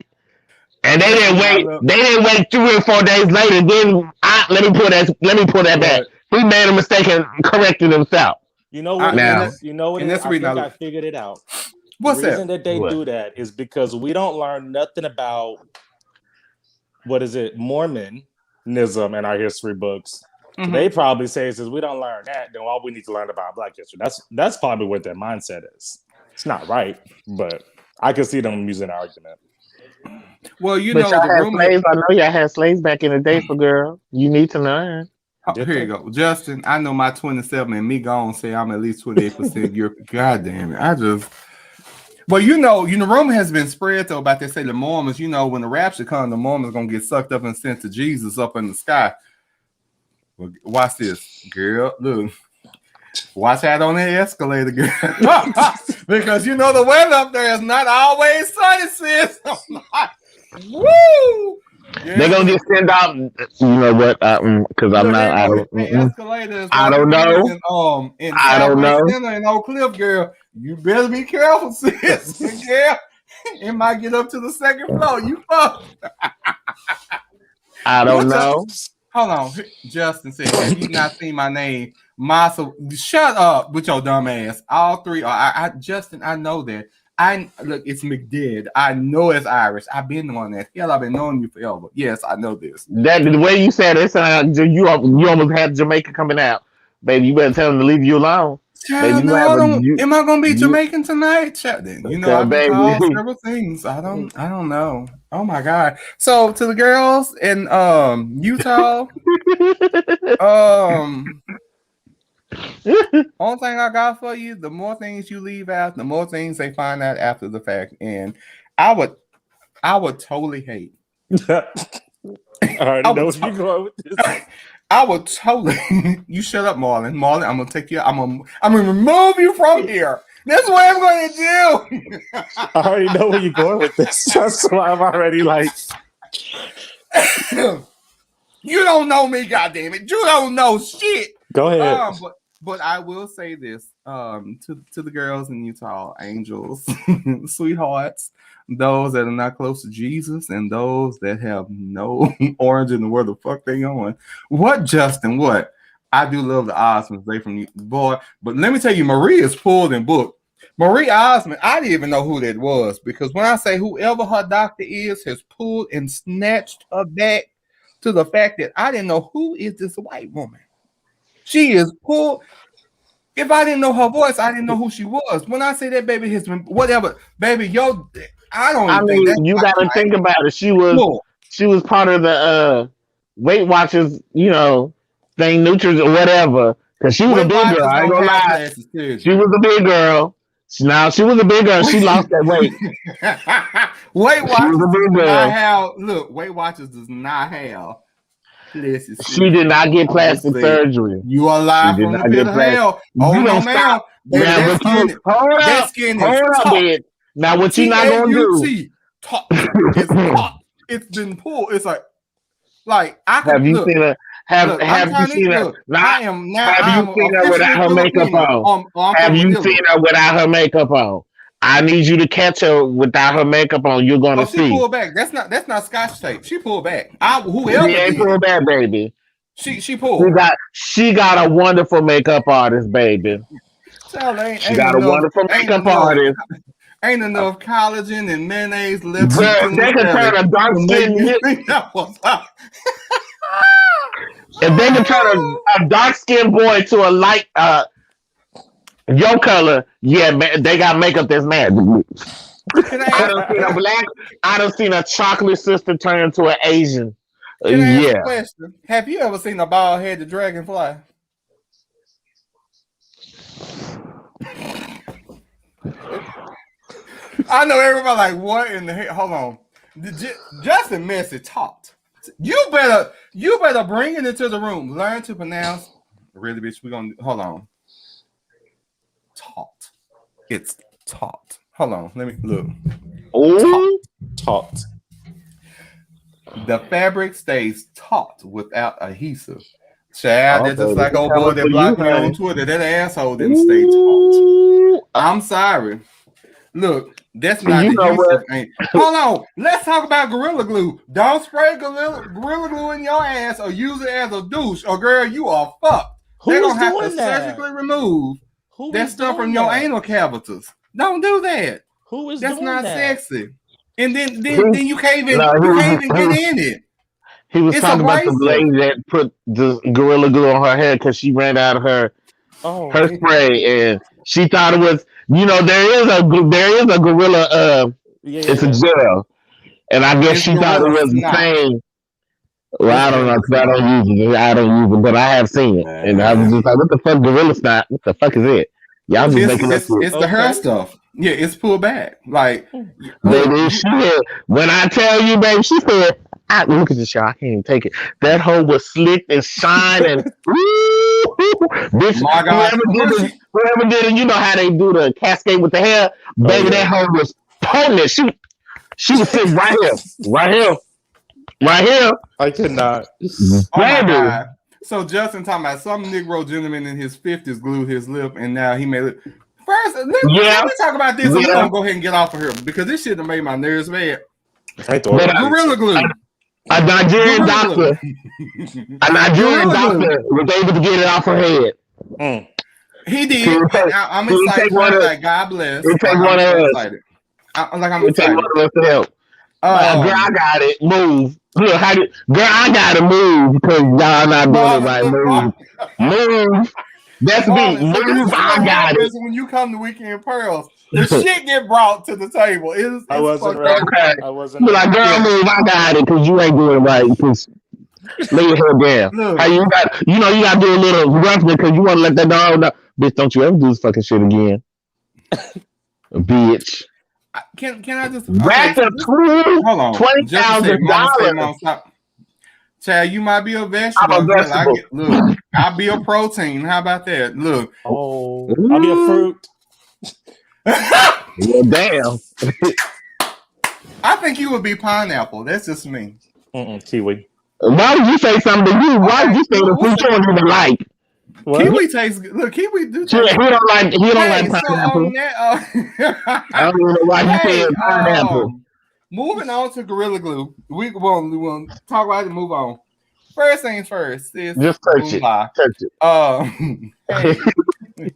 Speaker 3: and they didn't wait. They didn't wait 3 or 4 days later. Then let me pull that back. He made a mistake and corrected himself.
Speaker 4: You know what? I think I figured it out.
Speaker 1: What's
Speaker 4: the reason that they do that is because we don't learn nothing about Mormonism in our history books. So they probably say, since we don't learn that, then all we need to learn about Black history. That's probably what their mindset is. It's not right, but I can see them using the argument.
Speaker 1: Well, you
Speaker 3: But
Speaker 1: know,
Speaker 3: y'all
Speaker 1: the
Speaker 3: had
Speaker 1: rumor.
Speaker 3: slaves. I know y'all had slaves back in the day, for girl. You need to learn.
Speaker 1: Oh, here you go, Justin. I know my 27 and me gone say I'm at least 28% European. God damn it! Well, you know, rumor has been spread though about they say the Mormons. You know, when the rapture comes, the Mormons gonna get sucked up and sent to Jesus up in the sky. Well, watch this, girl. Look, watch out on that escalator, girl, because you know the weather up there is not always sunny, sis. Woo! Yeah.
Speaker 3: They're gonna just send out. You know what? Because I'm not. I don't.
Speaker 1: I don't know. In
Speaker 3: I don't know.
Speaker 1: Center in Oak Cliff, girl, you better be careful, sis. Yeah, it might get up to the second floor. You fuck.
Speaker 3: I don't know.
Speaker 1: Hold on, Justin said, "Have you not seen my name, Massa?" Shut up with your dumb ass. All three are. Justin, I know that. Look, it's McDead. I know it's Irish. I've been on that. Hell, I've been knowing you forever. Yes, I know this.
Speaker 3: That the way you said it, you almost had Jamaica coming out, baby. You better tell them to leave you alone.
Speaker 1: Child, baby, am I gonna be Jamaican tonight? Child, you know, I've been called several things. I don't know. Oh my God. So to the girls in Utah, only thing I got for you, the more things you leave out, the more things they find out after the fact. And I would totally hate.
Speaker 4: I already know where you're going with this.
Speaker 1: I would totally. You shut up, Marlon. Marlon, I'm gonna take you. I'm gonna remove you from here. That's what I'm gonna do.
Speaker 4: I already know where you're going with this. That's why I'm already like.
Speaker 1: You don't know me, goddammit. You don't know shit.
Speaker 4: Go ahead.
Speaker 1: But I will say this to the girls in Utah, angels, sweethearts, those that are not close to Jesus, and those that have no origin in where the fuck they going. What, Justin? What? I do love the Osmonds. They from boy, but let me tell you, Marie is pulled and booked. Marie Osmond, I didn't even know who that was, because when I say whoever her doctor is has pulled and snatched her back to the fact that I didn't know who is this white woman. She is pulled. If I didn't know her voice, I didn't know who she was. When I say that baby has been whatever, baby, I
Speaker 3: mean, you got to think about it. She was part of the Weight Watchers, thing, Nutrients or whatever. Because she was a big girl. I ain't gonna lie. She was a big girl. Now she was a big girl. She lost that weight.
Speaker 1: Weight Watchers does not have. Look, Weight Watchers does not have.
Speaker 3: She did not get plastic surgery.
Speaker 1: You are alive from the pit of hell. Oh no, man. That skin is tough.
Speaker 3: Now what you not gonna do?
Speaker 1: It's tough. It's been pulled. It's like I can.
Speaker 3: Have you seen her? Have you seen her? Have you seen her without her makeup on? Have you seen her without her makeup on? I need you to catch her without her makeup on. You're gonna see.
Speaker 1: She pulled back. That's not Scotch tape. She pulled back. Whoever
Speaker 3: she ain't pulled back, baby.
Speaker 1: She pulled.
Speaker 3: She got a wonderful makeup artist, baby. She got a wonderful makeup artist.
Speaker 1: Ain't enough collagen and mayonnaise left.
Speaker 3: They can turn a dark skin. If they can turn a dark skinned boy to a light your color, yeah, man, they got makeup that's mad. I done seen a chocolate sister turn into an Asian.
Speaker 1: Can I ask a question? Have you ever seen a bald-headed dragonfly? I know everybody like, what in the hell? Hold on. Justin Messi talked. You better bring it into the room. Learn to pronounce. Really, bitch, we're gonna hold on. Taut. It's taut. Hold on. Let me look.
Speaker 3: Oh,
Speaker 4: taut.
Speaker 1: The fabric stays taut without adhesive. Child, that's just like old boy that blocked me on Twitter. That asshole didn't stay taut. I'm sorry. Look, that's not adhesive. Hold on. Let's talk about Gorilla Glue. Don't spray Gorilla Glue in your ass or use it as a douche, or girl, you are fucked. They're gonna have to surgically remove that stuff from your anal cavities. Don't do that.
Speaker 4: Who is
Speaker 1: that's
Speaker 4: doing
Speaker 1: not
Speaker 4: that?
Speaker 1: Sexy. And then you can't even get in it.
Speaker 3: He was
Speaker 1: It's
Speaker 3: talking about the
Speaker 1: abrasive.
Speaker 3: lady that put the Gorilla Glue on her hair because she ran out of her spray, and she thought it was. You know, there is a Gorilla. It's a gel, and I guess
Speaker 1: It's
Speaker 3: she thought it
Speaker 1: Gorilla
Speaker 3: was the
Speaker 1: Snot.
Speaker 3: same. Well,
Speaker 1: It's
Speaker 3: I don't know
Speaker 1: Gorilla
Speaker 3: because I don't use it. I don't use it, but I have seen it, and I was just like, "What the fuck, Gorilla Snot? What the fuck is it?" Y'all just making up shit.
Speaker 1: It's the hair stuff. Yeah, it's pulled back. Like,
Speaker 3: Baby, she had, when I tell you, baby, she said, look at this, y'all. I can't even take it. That hoe was slick and shine and bitch,
Speaker 1: my God.
Speaker 3: whoever did it, you know how they do the cascade with the hair. Baby, that hoe was potent. She was sitting right here.
Speaker 4: I cannot.
Speaker 1: Oh my
Speaker 3: Baby.
Speaker 1: God. So Justin talking about some Negro gentleman in his 50s glued his lip, and now he made it. First, let me talk about this, and we're gonna go ahead and get off of here because this shit done made my nerves bad. Gorilla Glue.
Speaker 3: A Nigerian doctor was able to get it off her head.
Speaker 1: He did. I'm excited for that. God bless.
Speaker 3: It take one of us.
Speaker 1: I'm
Speaker 3: It take
Speaker 1: excited.
Speaker 3: one of us to help. Girl, I got it. Move. Look, girl, I gotta move because y'all not doing it right. Move. That's me. Move. I got it.
Speaker 1: When you come to Weekend Pearls, the shit get brought to the table.
Speaker 4: I wasn't ready.
Speaker 3: Okay.
Speaker 4: I wasn't
Speaker 3: Like, girl, move. I got it because you ain't doing it right. Just lay your head down.
Speaker 1: Look.
Speaker 3: How you got to do a little roughness because you want to let that dog know. Bitch, don't you ever do this fucking shit again. Bitch.
Speaker 1: Can I just
Speaker 3: Rack of
Speaker 1: hold on?
Speaker 3: $20,000.
Speaker 1: Chad, you might be a vegetable.
Speaker 3: I'm a vegetable.
Speaker 1: Look, I'll be a protein. How about that? Look.
Speaker 4: Oh, I'll be a fruit.
Speaker 3: Well, damn.
Speaker 1: I think you would be pineapple. That's just me.
Speaker 4: Kiwi.
Speaker 3: Why would you say something to you? Why would you say the fruit you don't even like?
Speaker 4: What?
Speaker 1: Kiwi tastes good. Look, Kiwi do
Speaker 3: He
Speaker 1: taste
Speaker 3: don't like
Speaker 1: Hey, so
Speaker 3: pineapple.
Speaker 1: on that,
Speaker 3: I don't even know why you said pineapple.
Speaker 1: Moving on to Gorilla Glue. We won't talk about it and move on. First things first. Sis,
Speaker 3: Just touch it. Touch it.
Speaker 1: Hey,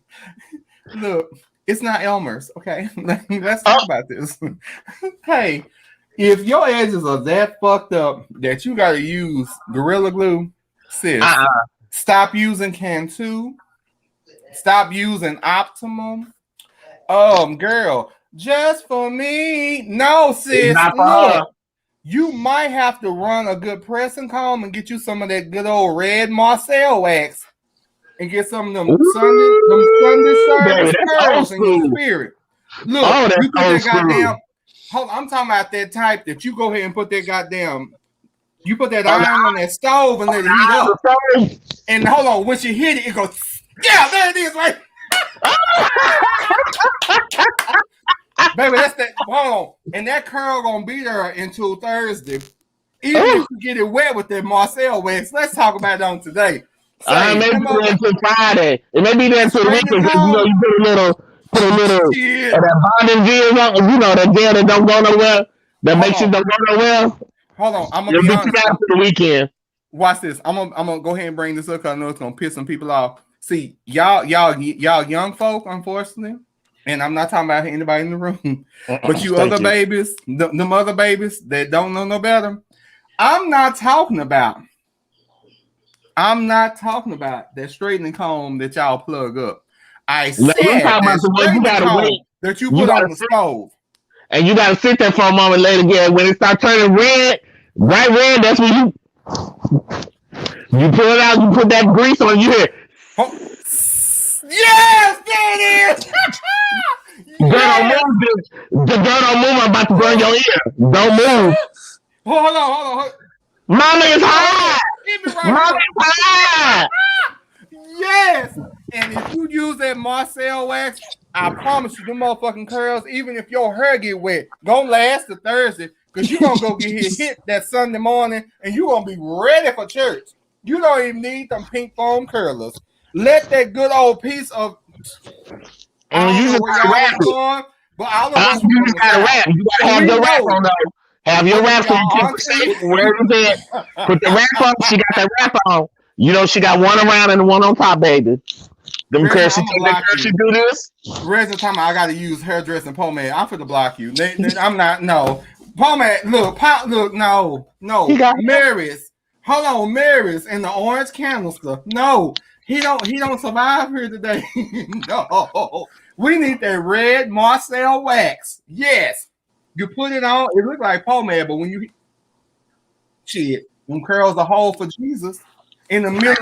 Speaker 1: look, it's not Elmer's, okay? Let's talk about this. Hey, if your edges are that fucked up that you gotta use Gorilla Glue, sis, stop using Cantu. Stop using Optimum. Girl, just for me. No, sis. Look, you might have to run a good pressing comb and get you some of that good old red Marcel wax and get some of them Sunday service curls in your spirit. Look, you put that goddamn. Hold on, I'm talking about that type that you go ahead and put that goddamn. You put that iron on that stove and let it heat up. And hold on, once you hit it, it goes. Yeah, there it is, right. Baby, that's that. Hold on, and that curl gonna be there until Thursday. Even if you get it wet with that Marcel wax, let's talk about it on today.
Speaker 3: Maybe until Friday. It may be there until the weekend because you put a little that bonding gel on. You know that gel that don't go nowhere. That makes you don't go nowhere.
Speaker 1: Hold on, I'm gonna be honest.
Speaker 3: For the weekend.
Speaker 1: Watch this. I'm gonna go ahead and bring this up because I know it's gonna piss some people off. See, y'all young folk, unfortunately, and I'm not talking about anybody in the room, but you other babies, them other babies that don't know no better. I'm not talking about that straightening comb that y'all plug up. I said that you put on the stove.
Speaker 3: And you gotta sit there for a moment later again. When it starts turning red, bright red, that's when you pull it out, you put that grease on you here.
Speaker 1: Oh. Yes, there it is.
Speaker 3: Girl, don't move, bitch. The girl don't move. I'm about to burn your ear. Don't move.
Speaker 1: Hold on.
Speaker 3: Mama is hot.
Speaker 1: Mama is hot. Yes. And if you use that Marcel wax, I promise you, them motherfucking curls, even if your hair get wet, gonna last to Thursday because you're gonna go get hit that Sunday morning and you're gonna be ready for church. You don't even need them pink foam curlers. Let that good old piece of I don't know where y'all going, but all of us
Speaker 3: you gotta wrap. You gotta have your wrap on though. Have your wrap on. Where is it? Put the wrap on. She got that wrap on. You know she got one around and one on top, baby. Them curls, she do this.
Speaker 1: Reza time I gotta use hairdressing pomade. I'm finna block you. I'm not. No pomade. Look, no. Mary's. Hold on, Mary's in the orange canister. No, he don't survive here today. No, we need that red Marcel wax. Yes, you put it on. It looks like pomade, but when you them curls a hole for Jesus in the middle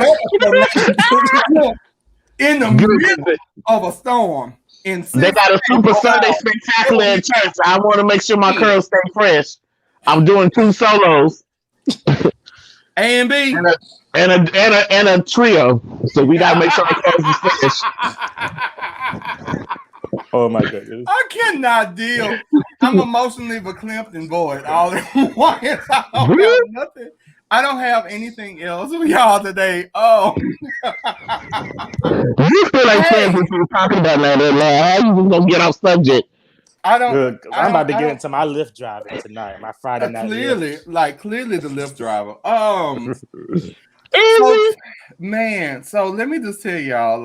Speaker 1: of a storm.
Speaker 3: They got a Super Sunday Spectacular in church. I want to make sure my curls stay fresh. I'm doing 2 solos.
Speaker 1: A and B
Speaker 3: and a trio. So we gotta make sure the curls are fresh.
Speaker 4: Oh my goodness.
Speaker 1: I cannot deal. I'm emotionally verklempt and void all at once. I don't have nothing. I don't have anything else for y'all today. Oh.
Speaker 3: You feel like saying what you were talking about now. How you gonna get off subject?
Speaker 1: I don't.
Speaker 4: Good, I'm about to get into my Lyft driving tonight. My Friday night.
Speaker 1: Clearly the Lyft driver. So let me just tell y'all,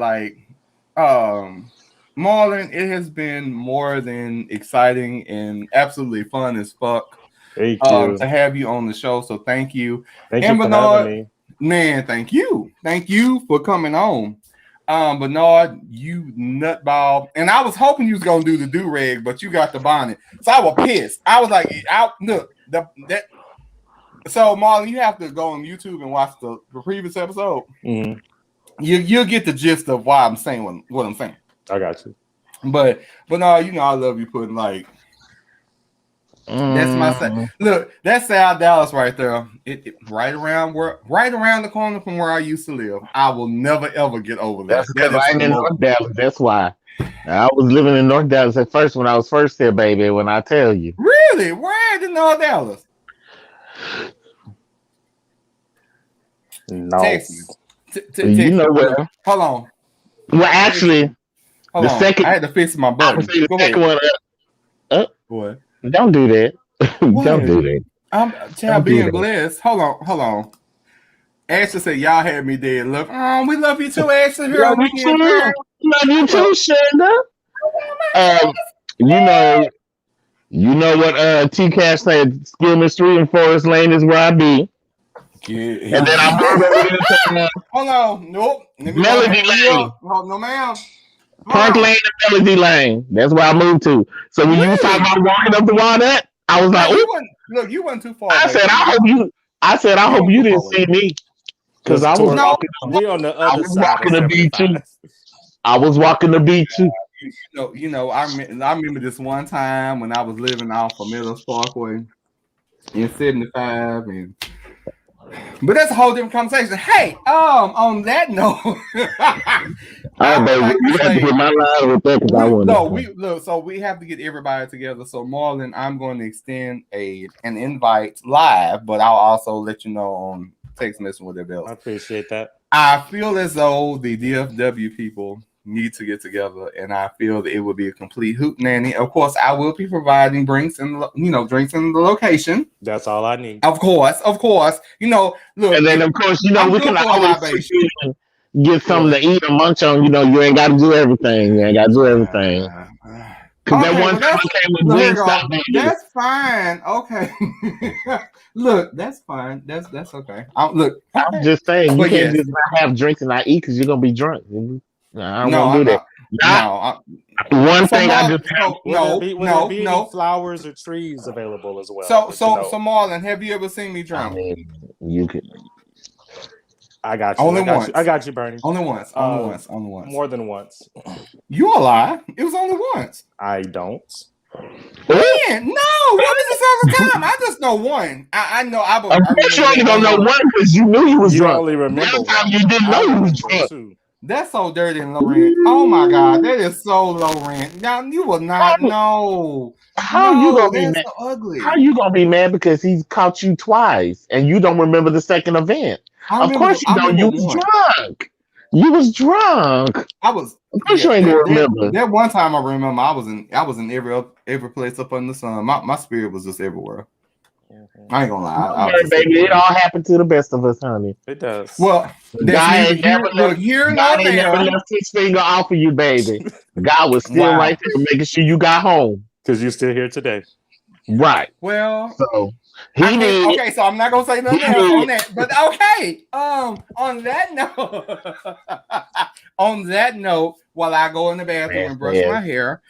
Speaker 1: Marlon, it has been more than exciting and absolutely fun as fuck.
Speaker 4: Thank you.
Speaker 1: To have you on the show. So thank you.
Speaker 4: Thank
Speaker 1: and
Speaker 4: you for
Speaker 1: Bernard,
Speaker 4: having me.
Speaker 1: Man, thank you. Thank you for coming on. Bernard, you nutball. And I was hoping you was gonna do the do-rag, but you got the bonnet. So I was pissed. I was like, so Marlon, you have to go on YouTube and watch the previous episode.
Speaker 4: Mm-hmm.
Speaker 1: You'll get the gist of why I'm saying what I'm saying.
Speaker 4: I got you.
Speaker 1: But no, I love you putting that's my side. Look, that's South Dallas right there. It right around the corner from where I used to live. I will never ever get over that.
Speaker 3: That's right in North Dallas. That's why. I was living in North Dallas at first when I was first there, baby. When I tell you,
Speaker 1: really, where in North Dallas?
Speaker 4: No,
Speaker 1: Texas.
Speaker 3: You know where?
Speaker 1: Hold on.
Speaker 3: Well, actually,
Speaker 1: Hold on.
Speaker 3: second.
Speaker 1: I had to fix my button.
Speaker 3: The second one.
Speaker 1: What?
Speaker 3: Don't do that. Don't do that.
Speaker 1: I'm child being blessed. Hold on. Ashley said, y'all had me dead. Look, we love you too, Ashley.
Speaker 3: Love you too, Shanda. You know what T Cash said, Skillman Street and Forest Lane is where I be. Yeah. And then I'm
Speaker 1: hold on. Nope.
Speaker 3: Melody Lane.
Speaker 1: No, ma'am.
Speaker 3: Park Lane and Melody Lane. That's where I moved to. So when you was talking about walking up the Walnut, I was like,
Speaker 1: look, you went too far.
Speaker 3: I said, I hope you didn't see me. Because I was
Speaker 4: we on the other side.
Speaker 3: Walking the beach too. I was walking the beach too.
Speaker 1: I remember this one time when I was living off of Middle Parkway in 75 but that's a whole different conversation. Hey, on that note,
Speaker 3: baby, you have to get my line with that because I want
Speaker 1: to. So we have to get everybody together. So Marlon, I'm going to extend an invite live, but I'll also let you know on text message with their bills.
Speaker 4: I appreciate that.
Speaker 1: I feel as though the DFW people need to get together, and I feel that it would be a complete hootenanny. Of course, I will be providing drinks in the location.
Speaker 4: That's all I need.
Speaker 1: Of course. Look,
Speaker 3: and then of course, we can always get something to eat or munch on. You ain't got to do everything. Because that one time I came with Wingstop.
Speaker 1: That's fine. Okay. Look, that's fine. That's okay. I'm
Speaker 3: just saying, you can't just not have drinks and not eat because you're gonna be drunk. I don't want to do that. One thing I just
Speaker 4: no flowers or trees available as well.
Speaker 1: So Marlon, have you ever seen me drunk?
Speaker 3: I mean, you could.
Speaker 4: I got you. I got you, Bernie.
Speaker 1: Only once.
Speaker 4: More than once.
Speaker 1: You a lie. It was only once.
Speaker 4: I don't.
Speaker 1: Man, no. What is this all the time? I just know one. I know. I'm
Speaker 3: sure you don't know one because you knew he was drunk.
Speaker 4: Only remember
Speaker 3: one time you didn't know he was drunk.
Speaker 1: That's so dirty and low rent. Oh my God, that is so low rent. Now you will not know.
Speaker 3: How you gonna be mad?
Speaker 1: So ugly.
Speaker 3: How you gonna be mad because he caught you twice and you don't remember the second event? Of course you don't. You was drunk. You was drunk.
Speaker 1: I was.
Speaker 3: Of course you ain't gonna remember.
Speaker 1: That one time I remember. I was in every place up under the sun. My spirit was just everywhere. I ain't gonna lie.
Speaker 3: Baby, it all happened to the best of us, honey.
Speaker 4: It does.
Speaker 1: Well, God ain't never left
Speaker 3: his finger off of you, baby. God was still right there making sure you got home.
Speaker 4: Because you're still here today.
Speaker 3: Right.
Speaker 1: Well,
Speaker 3: so He
Speaker 1: I can't,
Speaker 3: did.
Speaker 1: okay, so I'm not gonna say nothing else on that. But okay, on that note, on that note, while I go in the bathroom and brush my hair,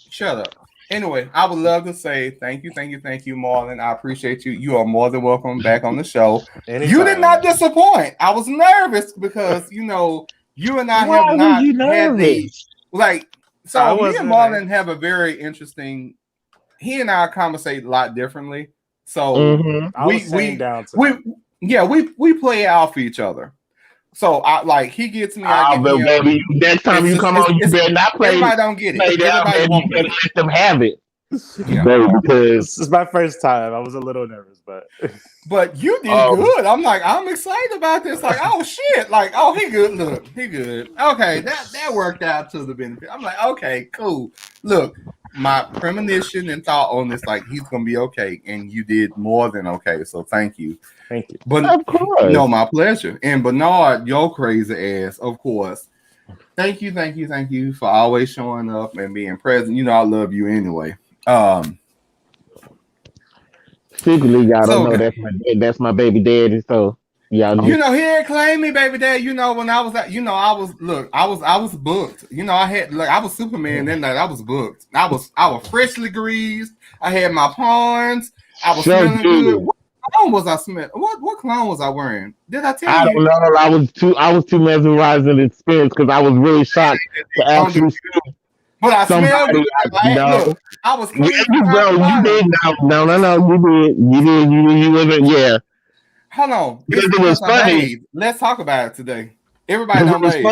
Speaker 1: shut up. Anyway, I would love to say thank you, Marlon. I appreciate you. You are more than welcome back on the show.
Speaker 4: Anytime.
Speaker 1: You did not disappoint. I was nervous because you and I have not had the like. So me and Marlon have a very interesting. He and I conversate a lot differently. So we play off each other. So I like he gets me. I get him.
Speaker 3: Baby, next time you come on, you better not play.
Speaker 1: Everybody don't get it. Everybody won't
Speaker 3: let them have it.
Speaker 1: Yeah.
Speaker 3: Baby, because
Speaker 4: this is my first time. I was a little nervous,
Speaker 1: but you did good. I'm excited about this. Like, oh shit! Like, oh, he good. Look, he good. Okay, that worked out to the benefit. I'm like, okay, cool. Look, my premonition and thought on this, like, he's gonna be okay, and you did more than okay. So thank you.
Speaker 4: Thank you.
Speaker 1: But
Speaker 3: of course,
Speaker 1: no, my pleasure. And Bernard, your crazy ass, of course. Thank you for always showing up and being present. You know I love you anyway.
Speaker 3: Secretly, y'all don't know that's my baby daddy. So y'all know.
Speaker 1: You know, he ain't claim me, baby dad. You know, when I was at, I was booked. You know, I was Superman that night. I was booked. I was freshly greased. I had my pawns. I was smelling good. What cologne was I smelling? What cologne was I wearing? Did I tell you?
Speaker 3: I don't know. I was too mesmerized in the experience because I was really shocked to actually see.
Speaker 1: But I smelled good. Look, I was clean.
Speaker 3: You did. You wasn't. Yeah.
Speaker 1: Hold on.
Speaker 3: Because it was funny.
Speaker 1: Let's talk about it today. Everybody don't bathe.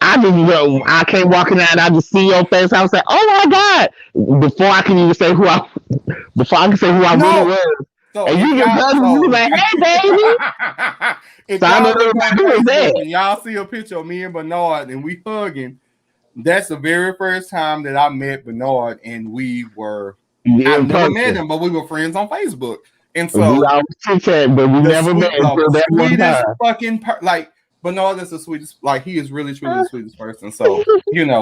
Speaker 3: I came walking out and I just see your face. I was like, oh my God. Before I can even say who I really was. So and you just you like, hey baby.
Speaker 1: If y'all see a picture of me and Bernard and we hugging, that's the very first time that I met Bernard, and we were I never met him, but we were friends on Facebook. And so
Speaker 3: we always chit-chat, but we never met until that one time.
Speaker 1: Fucking like Bernard is the sweetest, like he is really truly the sweetest person. So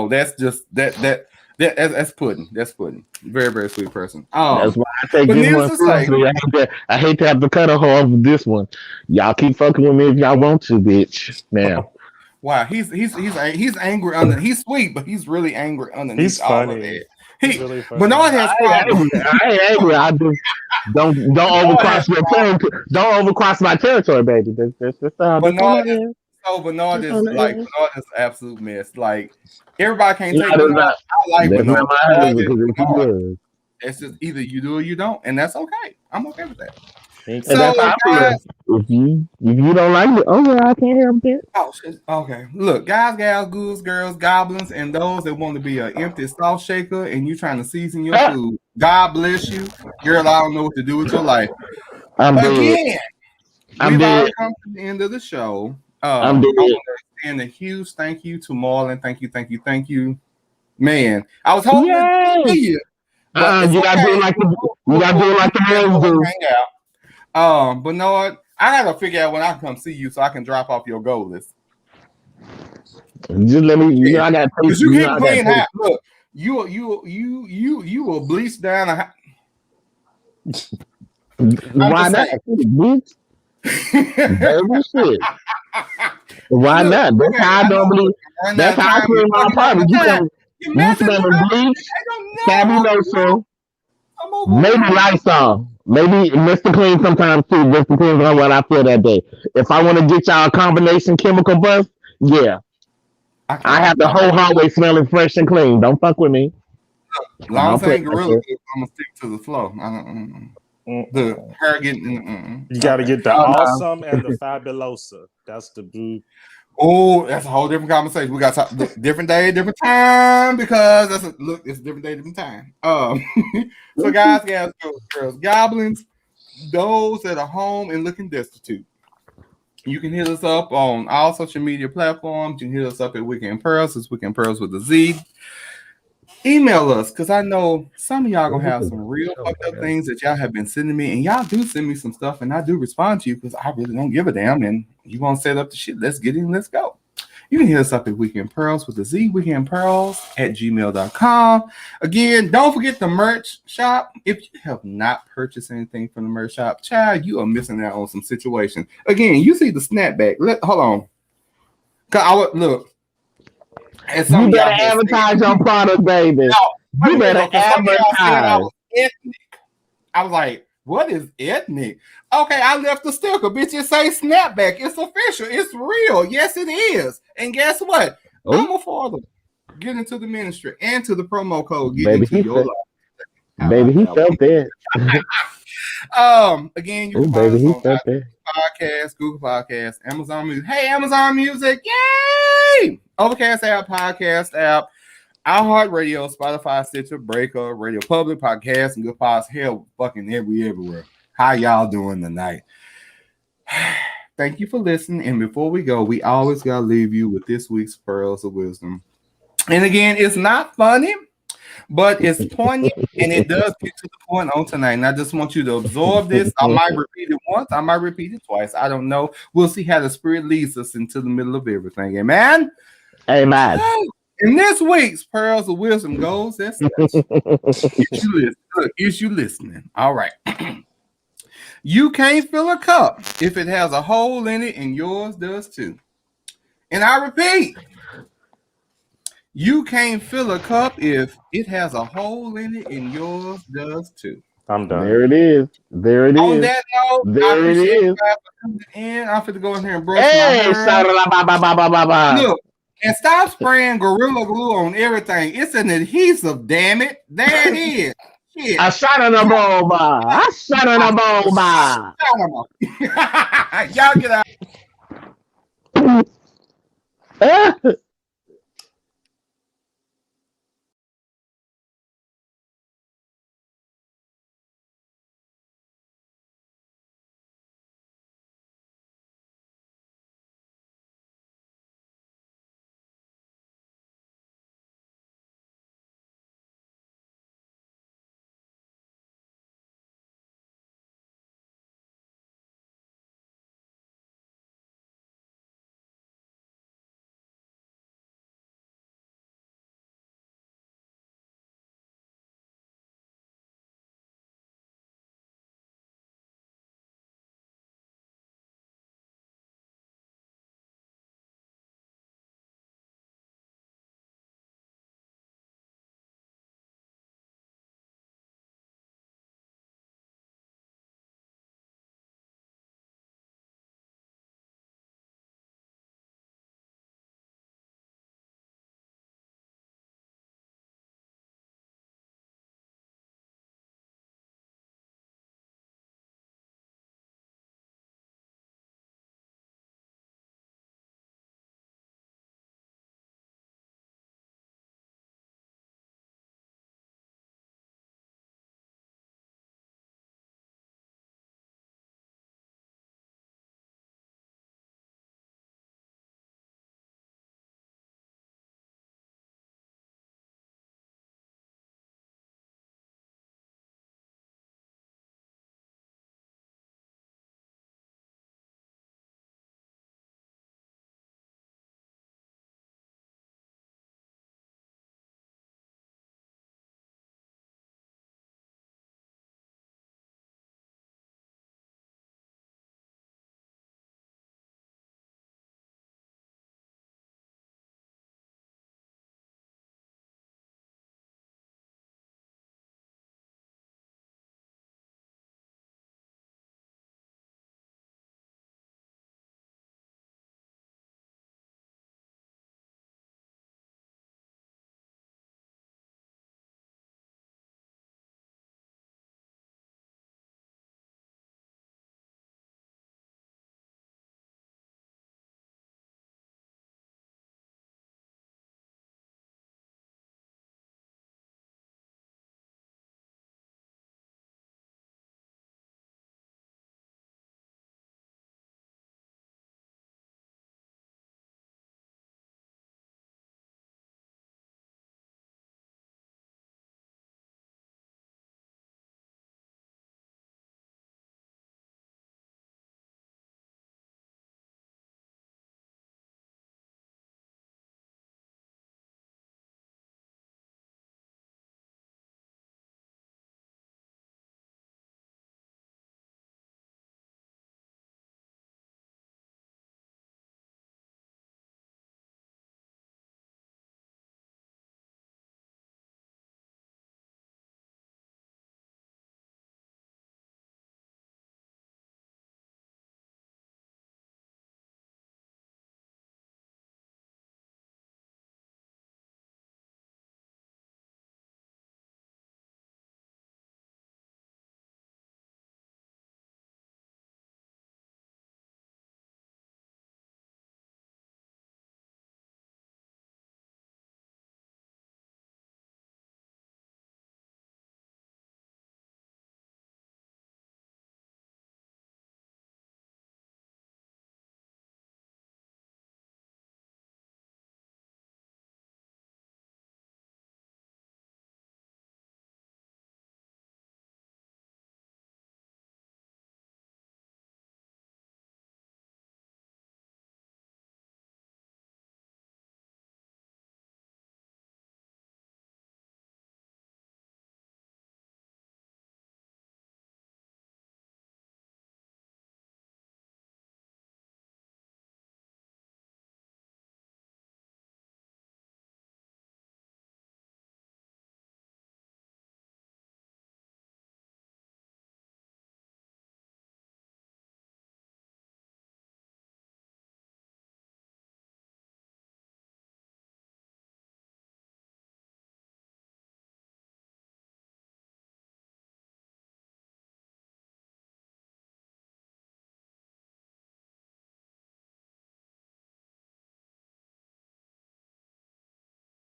Speaker 1: that's just that's pudding. That's pudding. Very, very sweet person.
Speaker 3: That's why I take this one seriously. I hate to have to cut a hole off this one. Y'all keep fucking with me if y'all want to, bitch. Now.
Speaker 1: Wow, he's angry under. He's sweet, but he's really angry underneath.
Speaker 4: He's funny.
Speaker 1: He's really funny. Bernard has problems.
Speaker 3: I ain't angry. I just don't overcross your territory. Don't overcross my territory, baby. That's how Bernard is.
Speaker 1: So Bernard is an absolute mess. Like everybody can't take Bernard. I like Bernard. It's just either you do or you don't, and that's okay. I'm okay with that.
Speaker 3: So, guys, if you don't like it, I can't help it.
Speaker 1: Oh, okay. Look, guys, gals, ghouls, girls, goblins, and those that want to be an empty salt shaker and you trying to season your food. God bless you, girl. I don't know what to do with your life. We've already come to the end of the show. I want to extend a huge thank you to Marlon. Thank you, man. I was hoping to see you.
Speaker 3: You gotta do it like the girls do.
Speaker 1: Bernard, I gotta figure out when I come see you so I can drop off your goal list.
Speaker 3: Just let me. I got
Speaker 1: because you keep clean house. Look, you will bleach down a.
Speaker 3: Why not? Why not? That's how I don't believe. That's how I clean my apartment. You smell the bleach, fabuloso, maybe Lysol. Maybe Mr. Clean sometimes too. Just depends on what I feel that day. If I want to get y'all a combination chemical bust, yeah. I have the whole hallway smelling fresh and clean. Don't fuck with me.
Speaker 1: Long thing gorilla, I'm gonna stick to the flow. The hair getting.
Speaker 4: You got to get the awesome and the fabulosa. That's the blue.
Speaker 1: Oh, that's a whole different conversation. We got to talk different day, different time because it's a different day, different time. So guys, gals, girls, goblins, those that are home and looking destitute, you can hit us up on all social media platforms. You can hit us up at Weekend Pearls. It's Weekend Pearls with a Z. Email us because I know some of y'all gonna have some real fucked up things that y'all have been sending me, and y'all do send me some stuff, and I do respond to you because I really don't give a damn. And you want to set up the shit? Let's get in, let's go. You can hit us up at Weekend Pearls with the Z, weekendpearls@gmail.com. Again, don't forget the merch shop. If you have not purchased anything from the merch shop, child, you are missing out on some situations. Again, you see the snapback. Hold on. Look.
Speaker 3: You better advertise your product, baby. You better advertise.
Speaker 1: I was like, what is ethnic? Okay, I left the sticker. Bitch, it say snapback. It's official. It's real. Yes, it is. And guess what?
Speaker 3: Oh.
Speaker 1: I'm a father. Get into the ministry and to the promo code. Get
Speaker 3: Baby,
Speaker 1: into your life.
Speaker 3: Baby, he felt that.
Speaker 1: Again, you can
Speaker 3: baby, he
Speaker 1: find us
Speaker 3: felt
Speaker 1: on
Speaker 3: that.
Speaker 1: Podcast, Google Podcasts, Amazon Music. Hey, Amazon Music. Yay! Overcast app, podcast app, iHeartRadio, Spotify, Stitcher, Breaker, Radio Public, Podcast, and Good Pods. Hell, fucking everywhere. How y'all doing tonight? Thank you for listening. And before we go, we always got to leave you with this week's Pearls of Wisdom. And again, it's not funny, but it's poignant, and it does get to the point on tonight. And I just want you to absorb this. I might repeat it once. I might repeat it twice. I don't know. We'll see how the Spirit leads us into the middle of everything. Amen?
Speaker 3: Amen.
Speaker 1: And this week's Pearls of Wisdom goes as such. Is you listening? All right. You can't fill a cup if it has a hole in it, and yours does too. And I repeat, you can't fill a cup if it has a hole in it, and yours does too.
Speaker 4: I'm done.
Speaker 3: There it is. There it
Speaker 1: On
Speaker 3: is.
Speaker 1: that note,
Speaker 3: There it is.
Speaker 1: I'm going to go in here and brush
Speaker 3: Hey,
Speaker 1: my hair.
Speaker 3: ba.
Speaker 1: Look, and stop spraying Gorilla Glue on everything. It's an adhesive, damn it. There it is. Shit.
Speaker 3: I shot in a bomba.
Speaker 1: Y'all get out.